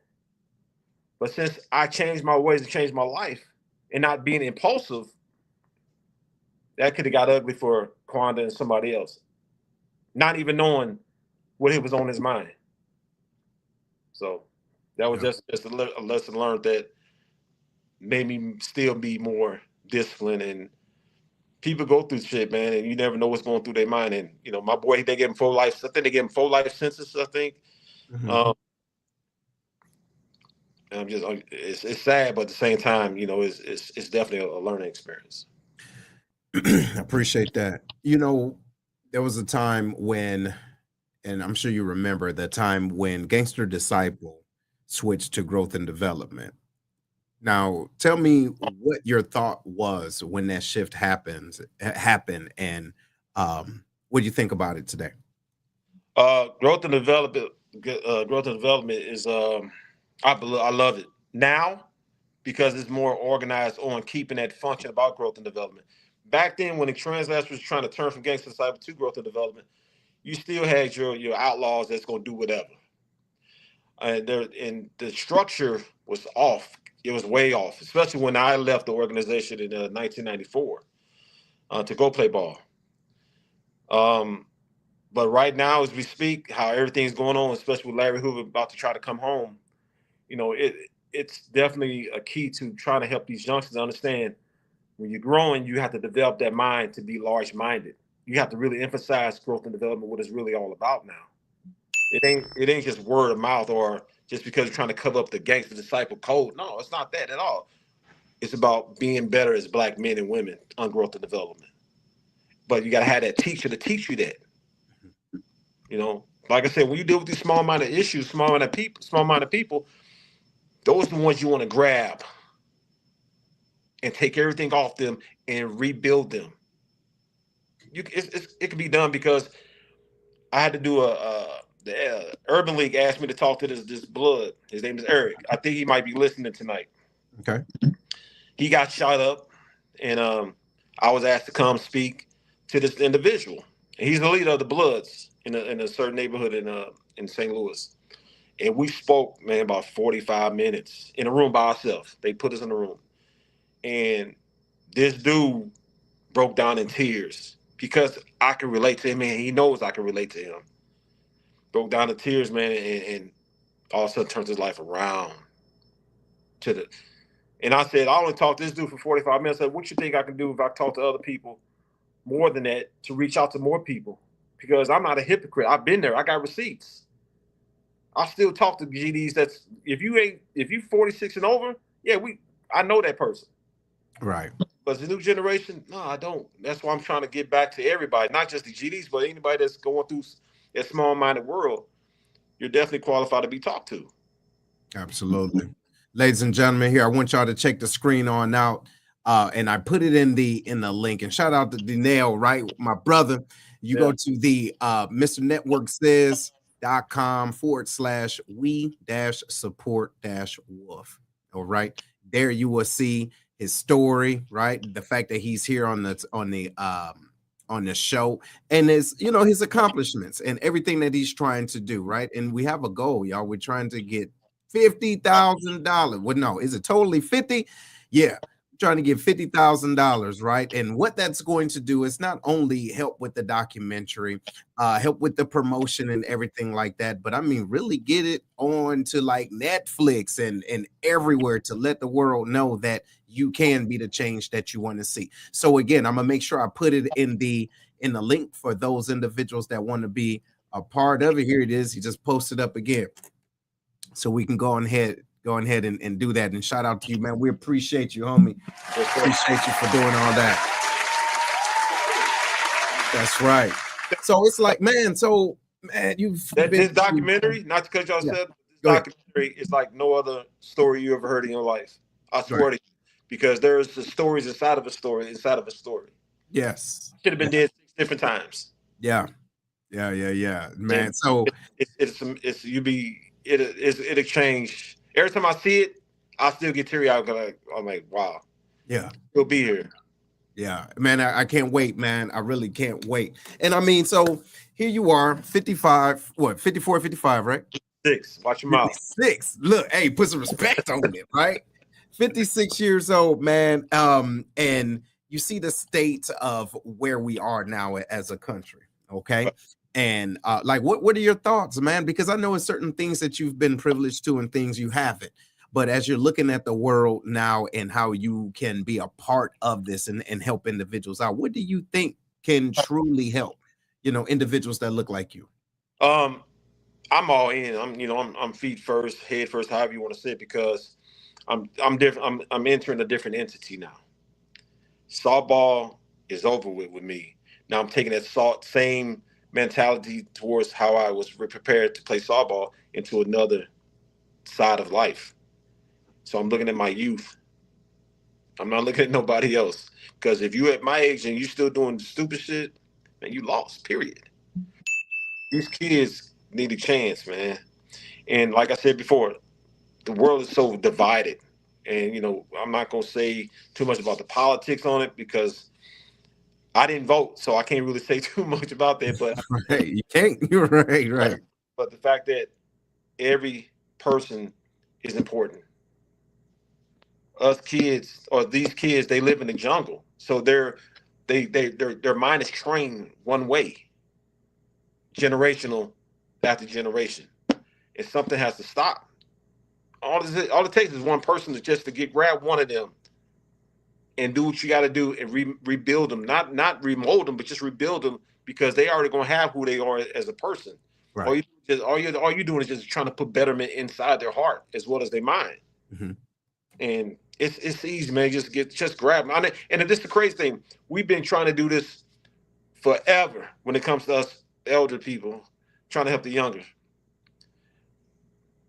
But since I changed my ways and changed my life and not being impulsive, that could have got ugly for Quanda and somebody else, not even knowing what was on his mind. So that was just a lesson learned that made me still be more disciplined. And people go through shit, man, and you never know what's going through their mind. And my boy, they gave him 4 life. I think they gave him 4 life sentences. I think. It's sad, but at the same time, it's definitely a learning experience. I appreciate that. There was a time when, and I'm sure you remember the time when Gangster Disciple switched to Growth and Development. Now, tell me what your thought was when that shift happened, and what do you think about it today? Growth and development is I love it. Now, because it's more organized on keeping that function about growth and development. Back then, when the Trans was trying to turn from gangster society to growth and development, you still had your outlaws that's going to do whatever. And the structure was off. It was way off, especially when I left the organization in 1994 to go play ball. But right now, as we speak, how everything's going on, especially with Larry Hoover about to try to come home, it's definitely a key to trying to help these youngsters understand when you're growing, you have to develop that mind to be large-minded. You have to really emphasize growth and development, what it's really all about now. It ain't just word of mouth or just because you're trying to cover up the gangster disciple code. No, it's not that at all. It's about being better as Black men and women on growth and development. But you got to have that teacher to teach you that. Like I said, when you deal with these small-minded issues, small-minded people, those are the ones you want to grab and take everything off them and rebuild them. It can be done because I had to do the Urban League asked me to talk to this blood. His name is Eric. I think he might be listening tonight. Okay. He got shot up, and I was asked to come speak to this individual. And he's the leader of the Bloods in a certain neighborhood in St. Louis. And we spoke, man, about 45 minutes in a room by ourselves. They put us in a room. And this dude broke down in tears because I can relate to him, and he knows I can relate to him. Broke down in tears, man, and all of a sudden turns his life around. And I said, I only talked to this dude for 45 minutes. I said, what you think I can do if I talk to other people more than that to reach out to more people? Because I'm not a hypocrite. I've been there. I got receipts. I still talk to GDs that's if you 46 and over, yeah, I know that person. Right. But the new generation, no, I don't. That's why I'm trying to get back to everybody, not just the GDs, but anybody that's going through that small-minded world. You're definitely qualified to be talked to. Absolutely. Ladies and gentlemen, here I want y'all to check the screen on out. And I put it in the link. And shout out to Denell, right? My brother. You go to the MrNetworkSays.com/we-support-wolf. All right. There you will see his story, right? The fact that he's here on the show and his accomplishments and everything that he's trying to do, right? And we have a goal, y'all. We're trying to get $50,000. Well, no, is it totally 50? Yeah, trying to get $50,000, right? And what that's going to do is not only help with the documentary, help with the promotion and everything like that, but I mean, really get it on to like Netflix and everywhere to let the world know that you can be the change that you want to see. So again, I'm gonna make sure I put it in the link for those individuals that want to be a part of it. Here it is. He just posted up again. So we can go ahead and do that. And shout out to you, man. We appreciate you, homie. Appreciate you for doing all that. That's right. So it's like, man, this documentary, not because y'all said this documentary is like no other story you ever heard in your life. I swear to you. Because there's the stories inside of a story. Yes. Should have been dead 6 different times. Yeah, man. And so it'll change. Every time I see it, I still get teary eyed. I'm like, wow. Yeah. He'll be here. Yeah, man. I can't wait, man. I really can't wait. And I mean, so here you are, 55, 54, 55, right? 6. Watch your mouth. 6. Look, hey, put some respect on it, right? 56 years old, man. And you see the state of where we are now as a country. Okay. And like, what are your thoughts, man? Because I know it's certain things that you've been privileged to and things you haven't. But as you're looking at the world now and how you can be a part of this and help individuals out, what do you think can truly help, individuals that look like you? I'm all in. I'm feet first, head first, however you want to say it, because I'm different. I'm entering a different entity now. Softball is over with me. Now I'm taking that same mentality towards how I was prepared to play softball into another side of life. So I'm looking at my youth. I'm not looking at nobody else. Because if you at my age and you still doing stupid shit, man, you lost, period. These kids need a chance, man. And like I said before, the world is so divided. And, I'm not going to say too much about the politics on it because I didn't vote, so I can't really say too much about that. But right, you can't. You're right. But the fact that every person is important. Us kids, or these kids, they live in the jungle, so their mind is trained one way, generational after generation, and something has to stop. All it takes is one person to grab one of them and do what you got to do and rebuild them, not remold them, but just rebuild them, because they already gonna have who they are as a person. Right. All you doing is just trying to put betterment inside their heart as well as their mind. Mm-hmm. And it's easy, man. Just grab them. And this is the crazy thing. We've been trying to do this forever when it comes to us elder people trying to help the younger.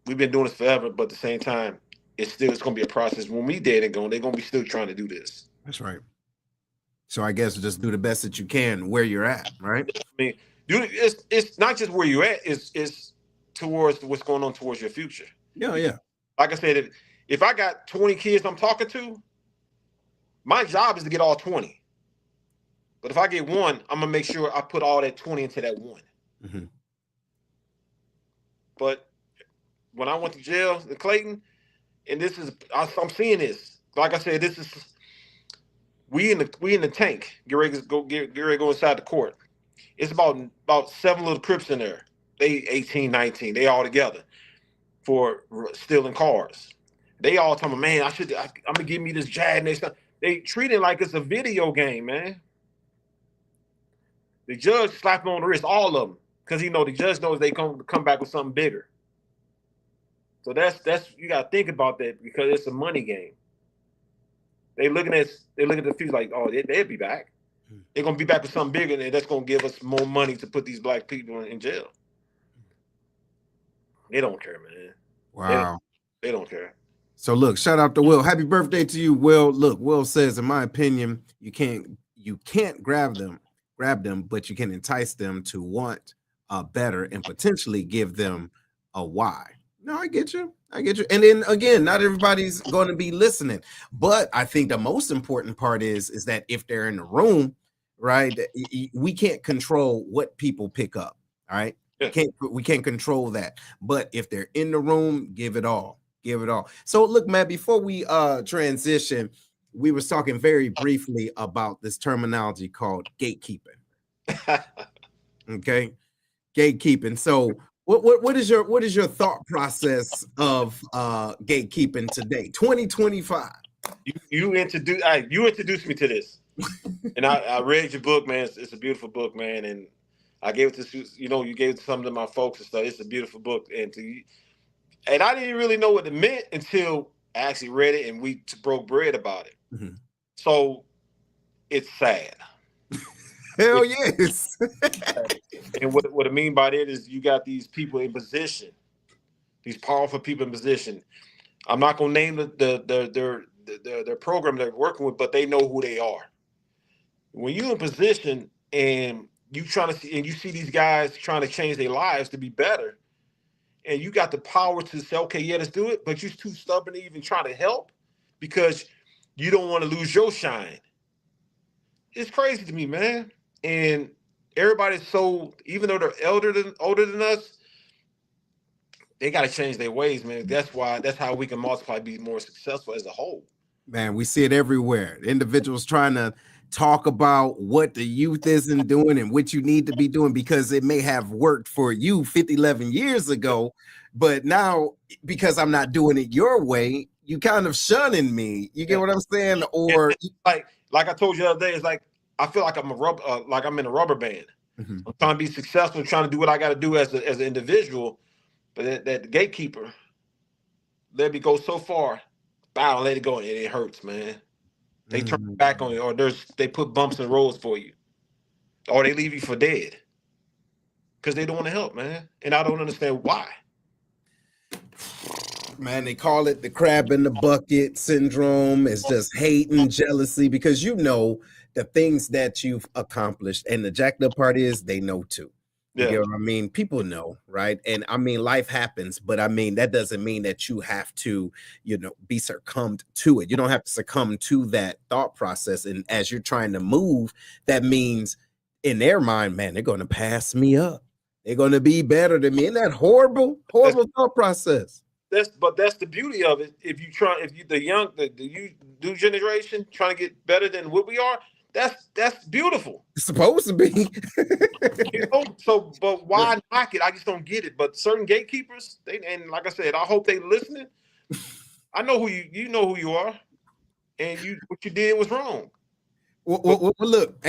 We've been doing this forever, but at the same time, it's going to be a process. When we dead and gone, they're going to be still trying to do this. That's right. So I guess just do the best that you can where you're at, right? I mean, it's not just where you're at. It's towards what's going on towards your future. Yeah. Like I said, if I got 20 kids I'm talking to, my job is to get all 20. But if I get one, I'm going to make sure I put all that 20 into that one. Mm-hmm. But when I went to jail in Clayton, and I'm seeing this. Like I said, we in the tank. Get ready to go inside the court. It's about 7 little Crips in there. They 18, 19. They all together for stealing cars. They all talking, man, I'm gonna give me this Jag next time. They treat it like it's a video game, man. The judge slapped them on the wrist, all of them, because the judge knows they come back with something bigger. So that's you gotta think about that, because it's a money game. They looking at the future like, oh, they'll be back. They're gonna be back with something bigger, and that's gonna give us more money to put these black people in jail. They don't care, man. Wow. They don't care. So look, shout out to Will. Happy birthday to you, Will. Look, Will says, in my opinion, you can't grab them, but you can entice them to want better and potentially give them a why. No, I get you. And then again, not everybody's going to be listening, but I think the most important part is that if they're in the room, right, we can't control what people pick up. All right. Yeah. We can't control that. But if they're in the room, give it all. So look, man, before we transition, we was talking very briefly about this terminology called gatekeeping. Okay. Gatekeeping. So what is your thought process of gatekeeping today, 2025? You introduced me to this, and I read your book, man. It's a beautiful book, man, and I gave it to you gave it to some of my folks and stuff. It's a beautiful book, and I didn't really know what it meant until I actually read it and we broke bread about it. Mm-hmm. So it's sad. Hell yes. And what I mean by that is you got these people in position, these powerful people in position. I'm not gonna name their program they're working with, but they know who they are. When you're in position and you see these guys trying to change their lives to be better, and you got the power to say, okay, yeah, let's do it, but you're too stubborn to even try to help because you don't want to lose your shine. It's crazy to me, man. And everybody's even though they're older than us, they got to change their ways, man. That's how we can multiply, be more successful as a whole. Man, we see it everywhere. Individuals trying to talk about what the youth isn't doing and what you need to be doing because it may have worked for you 11 years ago, but now because I'm not doing it your way, you kind of shunning me. You get what I'm saying? Or like I told you the other day, it's like I feel like I'm in a rubber band. Mm-hmm. I'm trying to be successful, I'm trying to do what I got to do as an individual, but that gatekeeper let me go so far, bow, let it go, and it hurts, man. They turn back on you, or they put bumps in roads for you, or they leave you for dead because they don't want to help, man. And I don't understand why. Man, they call it the crab in the bucket syndrome. It's just hate and jealousy because the things that you've accomplished, and the jacked up part is they know too. You Yeah. get what I mean? People know, right? And I mean, life happens, but I mean, that doesn't mean that you have to, be succumbed to it. You don't have to succumb to that thought process. And as you're trying to move, that means in their mind, man, they're going to pass me up. They're going to be better than me. Isn't that horrible, horrible thought process? That's the beauty of it. If you the new generation trying to get better than what we are, that's beautiful. It's supposed to be. So but why knock it? I just don't get it. But certain gatekeepers, and like I said, I hope they listening. I know who you know who you are, and what you did was wrong. Well, look,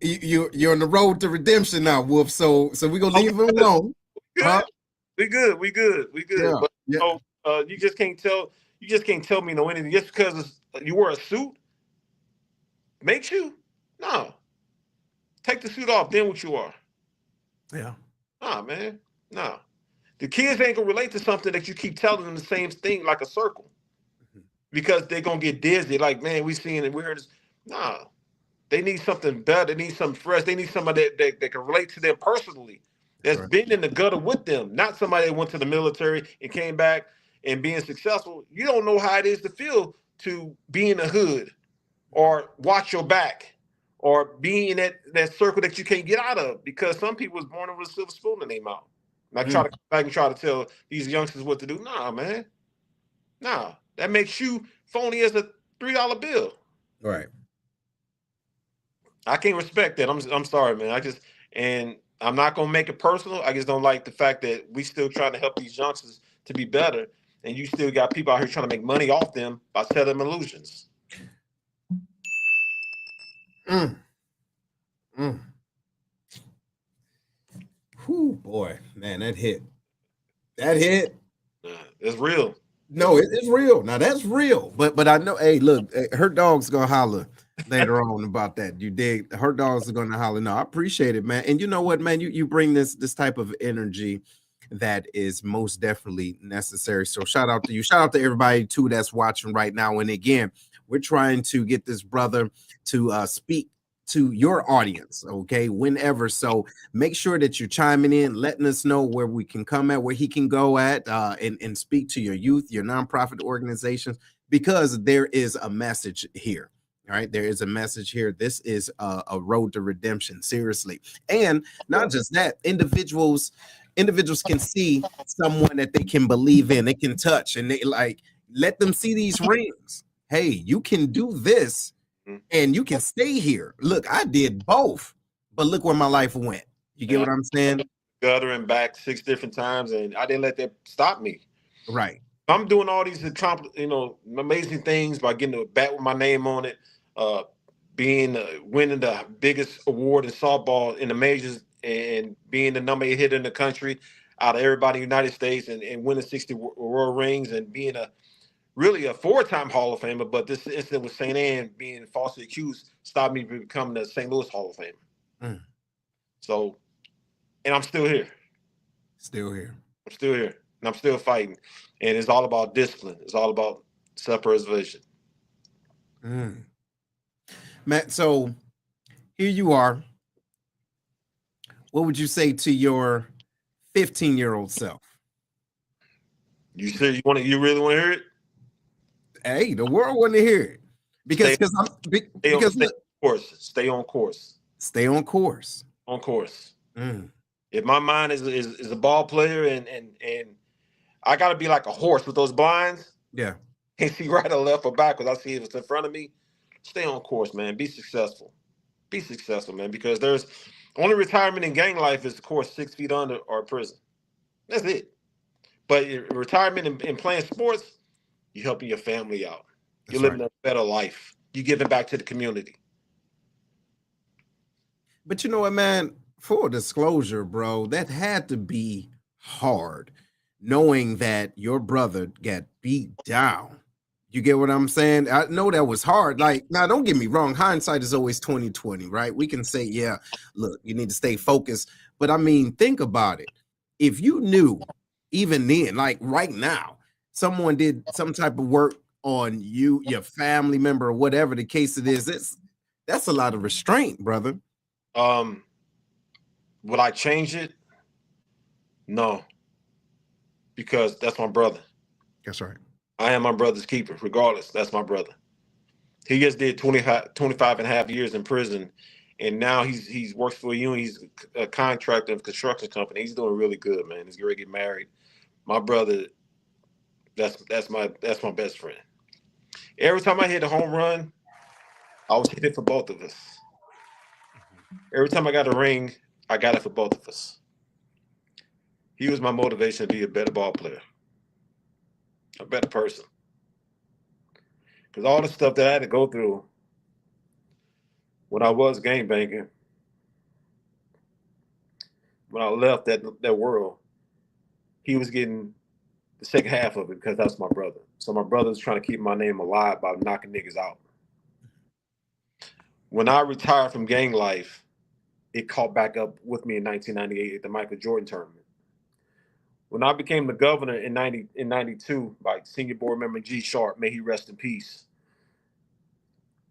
you're on the road to redemption now, Wolf. So we're gonna leave him alone. Good. We good. Yeah, But you just can't tell me no anything just because you wear a suit makes you no. Take the suit off, then what you are. Yeah. Nah, man. Nah. The kids ain't gonna relate to something that you keep telling them the same thing like a circle. Because they're gonna get dizzy, like, man, we seen it, we heard this. Nah. They need something better, they need something fresh, they need somebody that can relate to them personally. That's been in the gutter with them, not somebody that went to the military and came back and being successful. You don't know how it is to feel to be in the hood or watch your back or be in that circle that you can't get out of because some people was born with a silver spoon in their mouth. And I try to come back and try to tell these youngsters what to do. Nah, man. Nah. That makes you phony as a $3 bill. Right. I can't respect that. I'm sorry, man. And I'm not gonna make it personal. I just don't like the fact that we still trying to help these youngsters to be better, and you still got people out here trying to make money off them by selling them illusions. Whew, boy, man, that hit. It's real. No, it's real. Now that's real. But I know. Hey, look, her dog's gonna holler later on about that. You dig? Her dogs are gonna holler. No, I appreciate it, man. And you know what, man? You bring this type of energy that is most definitely necessary. So shout out to you. Shout out to everybody too that's watching right now. And again, we're trying to get this brother to speak to your audience, okay, whenever. So make sure that you're chiming in, letting us know where we can come at, where he can go at, and speak to your youth, your nonprofit organizations, because there is a message here. All right, there is a message here. This is a road to redemption, seriously. And not just that, individuals can see someone that they can believe in, they can touch, and they let them see these rings. Hey, you can do this. And you can stay here. Look, I did both, but look where my life went. You get what I'm saying? Gutter and back 6 different times, and I didn't let that stop me. Right. I'm doing all these amazing things by getting a bat with my name on it, winning the biggest award in softball in the majors, and being the number 8 hitter in the country out of everybody in the United States, and winning 60 World Rings, and being really a 4-time Hall of Famer, but this incident with St. Anne being falsely accused stopped me from becoming the St. Louis Hall of Famer. So, and I'm still here. I'm still here. And I'm still fighting. And it's all about discipline. It's all about self-preservation. Matt, so here you are. What would you say to your 15-year-old self? You really want to hear it? Hey, the world want to hear it. Stay on course. Stay on course. On course. If my mind is a ball player and I got to be like a horse with those blinds. Yeah. Can't see right or left or backwards. I see if it's in front of me. Stay on course, man. Be successful. Be successful, man. Because there's only retirement in gang life is, of course, 6 feet under or prison. That's it. But retirement in playing sports, you're helping your family out. You're living a better life. You're giving back to the community. But you know what, man? Full disclosure, bro, that had to be hard, knowing that your brother got beat down. You get what I'm saying? I know that was hard. Like, now, don't get me wrong. Hindsight is always 20/20, right? We can say, yeah, look, you need to stay focused. But I mean, think about it. If you knew, even then, like right now, someone did some type of work on you, your family member, or whatever the case it is, that's a lot of restraint, brother. Would I change it? No, because that's my brother. That's right. I am my brother's keeper, regardless. That's my brother. He just did 25 and a half years in prison, and now he's works for a union. He's a contractor of a construction company. He's doing really good, man. He's going to get married. My brother, that's my best friend. Every time I hit a home run, I was hitting for both of us. Every time I got a ring, I got it for both of us. He was my motivation to be a better ball player, a better person. Because all the stuff that I had to go through when I was game banking, when I left that world, he was getting the second half of it because that's my brother. So my brother was trying to keep my name alive by knocking niggas out. When I retired from gang life, it caught back up with me in 1998 at the Michael Jordan tournament. When I became the governor in 92 by senior board member G Sharp, may he rest in peace,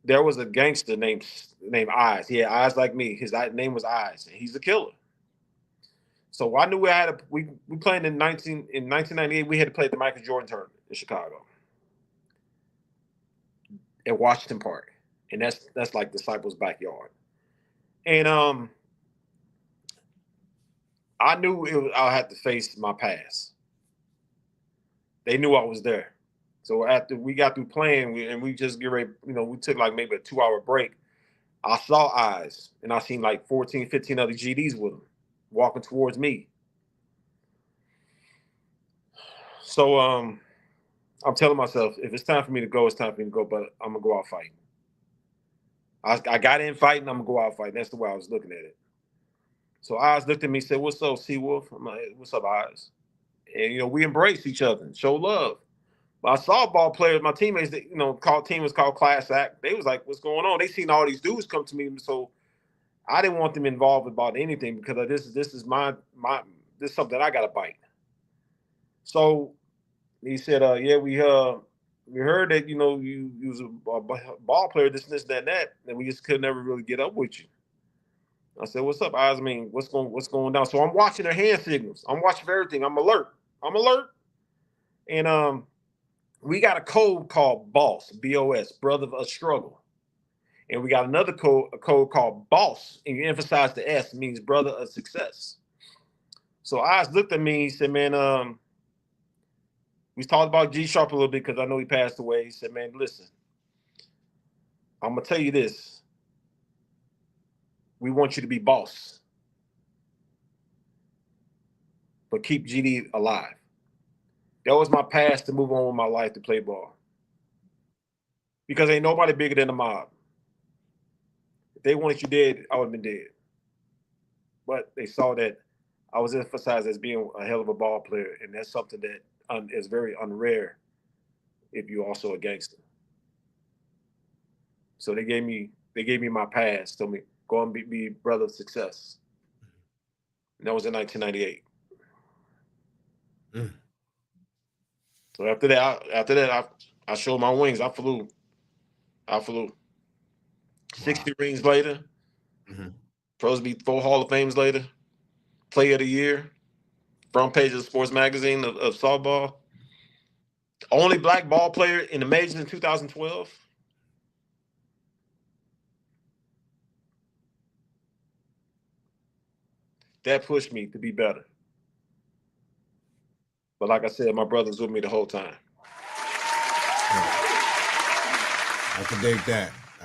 there was a gangster named Eyes. He had eyes like me. His name was Eyes, and he's a killer. So I knew we played in 1998. We had to play at the Michael Jordan tournament in Chicago at Washington Park, and that's like Disciples' backyard. And I knew I had to face my past. They knew I was there. So after we got through playing, we just get ready, we took like maybe a 2-hour break. I saw Eyes, and I seen like 14, 15 other GDs with them walking towards me. So I'm telling myself, if it's time for me to go, it's time for me to go, but I'm going to go out fighting. I got in fighting, I'm going to go out fighting. That's the way I was looking at it. So Eyes looked at me and said, "What's up, Seawolf?" I'm like, "What's up, Eyes?" And, we embraced each other and show love. But I saw ball players, my teammates, that, team was called Class Act. They was like, "What's going on?" They seen all these dudes come to me. So I didn't want them involved about anything because this is this is something that I got to bite. So he said, "Yeah, we heard that, you was a ball player, this, that, and we just could never really get up with you." I said, "What's up, Eyes? I mean, what's going down?" So I'm watching their hand signals. I'm watching everything. I'm alert. And we got a code called BOSS, B-O-S, Brother of a Struggle. And we got another code called BOSS, and you emphasize the S, means Brother of Success. So Eyes looked at me. He said, "Man, we talked about G Sharp a little bit because I know he passed away." He said, "Man, listen, I'm gonna tell you this. We want you to be boss, but keep GD alive." That was my path to move on with my life to play ball. Because ain't nobody bigger than the mob. If they wanted you dead, I would have been dead. But they saw that I was emphasized as being a hell of a ball player, and that's something that is very unrare if you're also a gangster. So they gave me my pass, told me, "Go and be Brother of Success." And that was in 1998. Mm. So after that, I showed my wings. I flew. 60 rings later, supposed to be 4 Hall of Fames later, Player of the Year, front page of the sports magazine of softball. Only black ball player in the majors in 2012. That pushed me to be better. But like I said, my brother's with me the whole time. I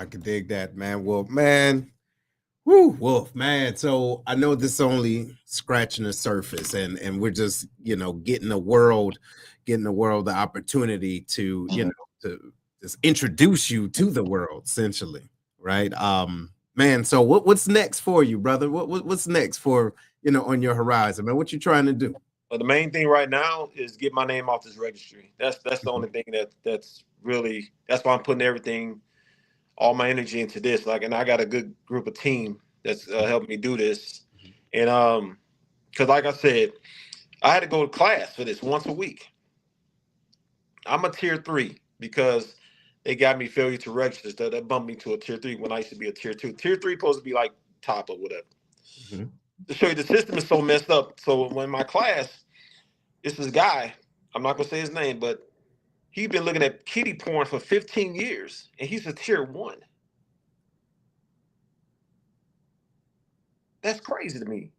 can dig that, man. Well, man, whoo, Wolf, man. So I know this is only scratching the surface, and we're just, getting the world the opportunity to, to just introduce you to the world, essentially, right? Man, so what's next for you, brother? What's next for, on your horizon, man? What you trying to do? But the main thing right now is get my name off this registry. That's the only thing that's why I'm putting everything, all my energy into this. And I got a good group of team that's helping me do this. And because like I said, I had to go to class for this once a week. I'm a tier 3 because they got me failure to register. So that bumped me to a tier 3 when I used to be a tier 2. Tier 3 supposed to be like top or whatever. to show you the system is so messed up. So when my class, it's this guy, I'm not gonna say his name, but he's been looking at kiddie porn for 15 years, and he's a tier 1. That's crazy to me.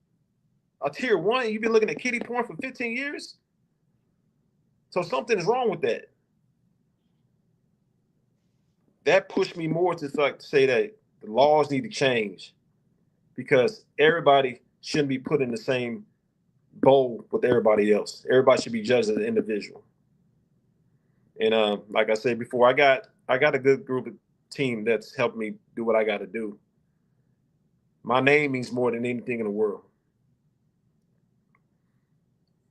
A tier 1, you've been looking at kiddie porn for 15 years? So something is wrong with that. That pushed me more to like say that the laws need to change, because everybody shouldn't be put in the same bowl with everybody else. Everybody should be judged as an individual. And like I said before, I got a good group of team that's helped me do what I got to do. My name means more than anything in the world.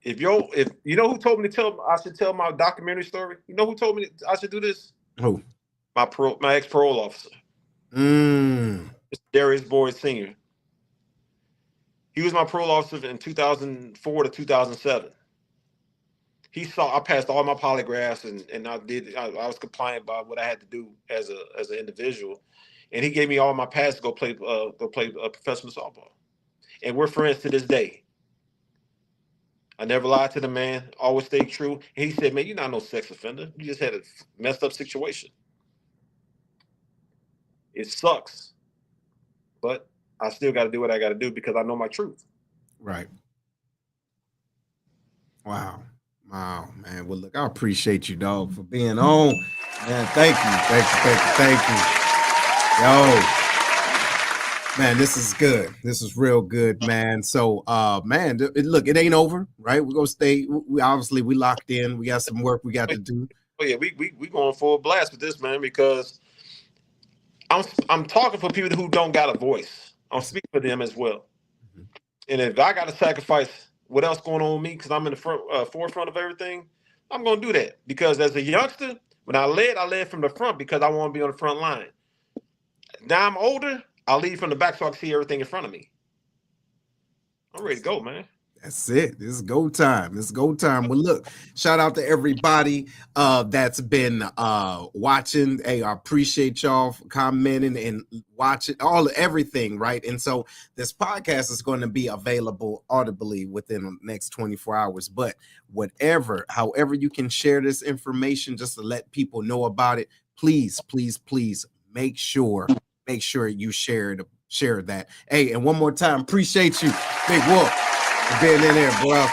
If you know who told me I should tell my documentary story? You know who told me I should do this? Who? My ex parole officer. Darius Boyd Sr. He was my parole officer in 2004 to 2007. I passed all my polygraphs, and I was compliant by what I had to do as an individual, and he gave me all my passes to go play professional softball, and we're friends to this day. I never lied to the man, always stayed true. And he said, "Man, you're not no sex offender. You just had a messed up situation. It sucks, but I still got to do what I got to do because I know my truth." Right. Wow, man. Well, look, I appreciate you, dog, for being on. Man, thank you. Yo, man, this is good. This is real good, man. So, man, look, it ain't over, right? We're gonna stay. We obviously locked in. We got some work we got to do. Oh yeah, we going full blast with this, man, because I'm talking for people who don't got a voice. I'm speaking for them as well. Mm-hmm. And if I got to sacrifice what else going on with me because I'm in the forefront of everything, I'm going to do that. Because as a youngster, when I led from the front because I want to be on the front line. Now I'm older, I'll lead from the back so I can see everything in front of me. I'm ready to go, man. That's it. This is go time. Well, look, shout out to everybody that's been watching. Hey, I appreciate y'all for commenting and watching everything, right? And so this podcast is going to be available audibly within the next 24 hours. But however you can share this information just to let people know about it, please make sure you share that. Hey, and one more time, appreciate you, Big Wolf, being in there, bro.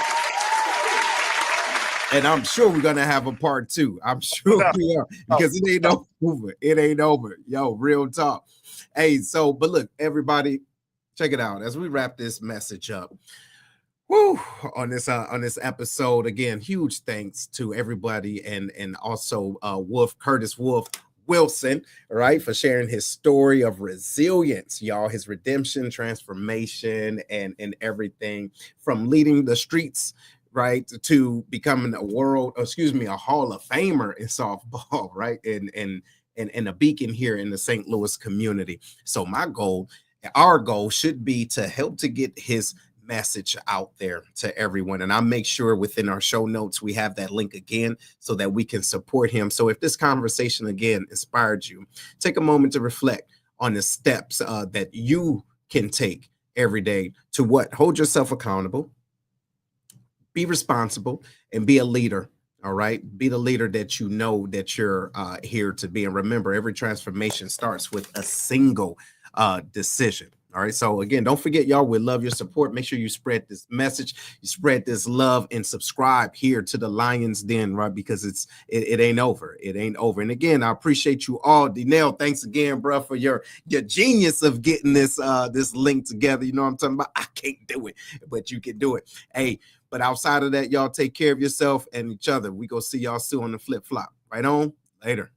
And I'm sure we're gonna have a part 2. I'm sure we are, because it ain't over. Yo, real talk. Hey, so but look, everybody, check it out as we wrap this message up. Woo, on this episode. Again, huge thanks to everybody and also Curtis Wilson, all right, for sharing his story of resilience, y'all, his redemption, transformation, and everything from leading the streets, right, to becoming a Hall of Famer in softball, right, and a beacon here in the St. Louis community. So our goal should be to help to get his message out there to everyone, and I'll make sure within our show notes we have that link again so that we can support him. So if this conversation again inspired you, take a moment to reflect on the steps that you can take every day to hold yourself accountable, be responsible, and be a leader. All right, be the leader that you know that you're here to be. And remember, every transformation starts with a single decision. All right. So again, don't forget, y'all, we love your support. Make sure you spread this message, you spread this love, and subscribe here to the Lion's Den, right? Because it ain't over. It ain't over. And again, I appreciate you all. Denell, thanks again, bro, for your genius of getting this link together. You know what I'm talking about? I can't do it, but you can do it. Hey, but outside of that, y'all take care of yourself and each other. We go see y'all soon on the flip flop. Right on. Later.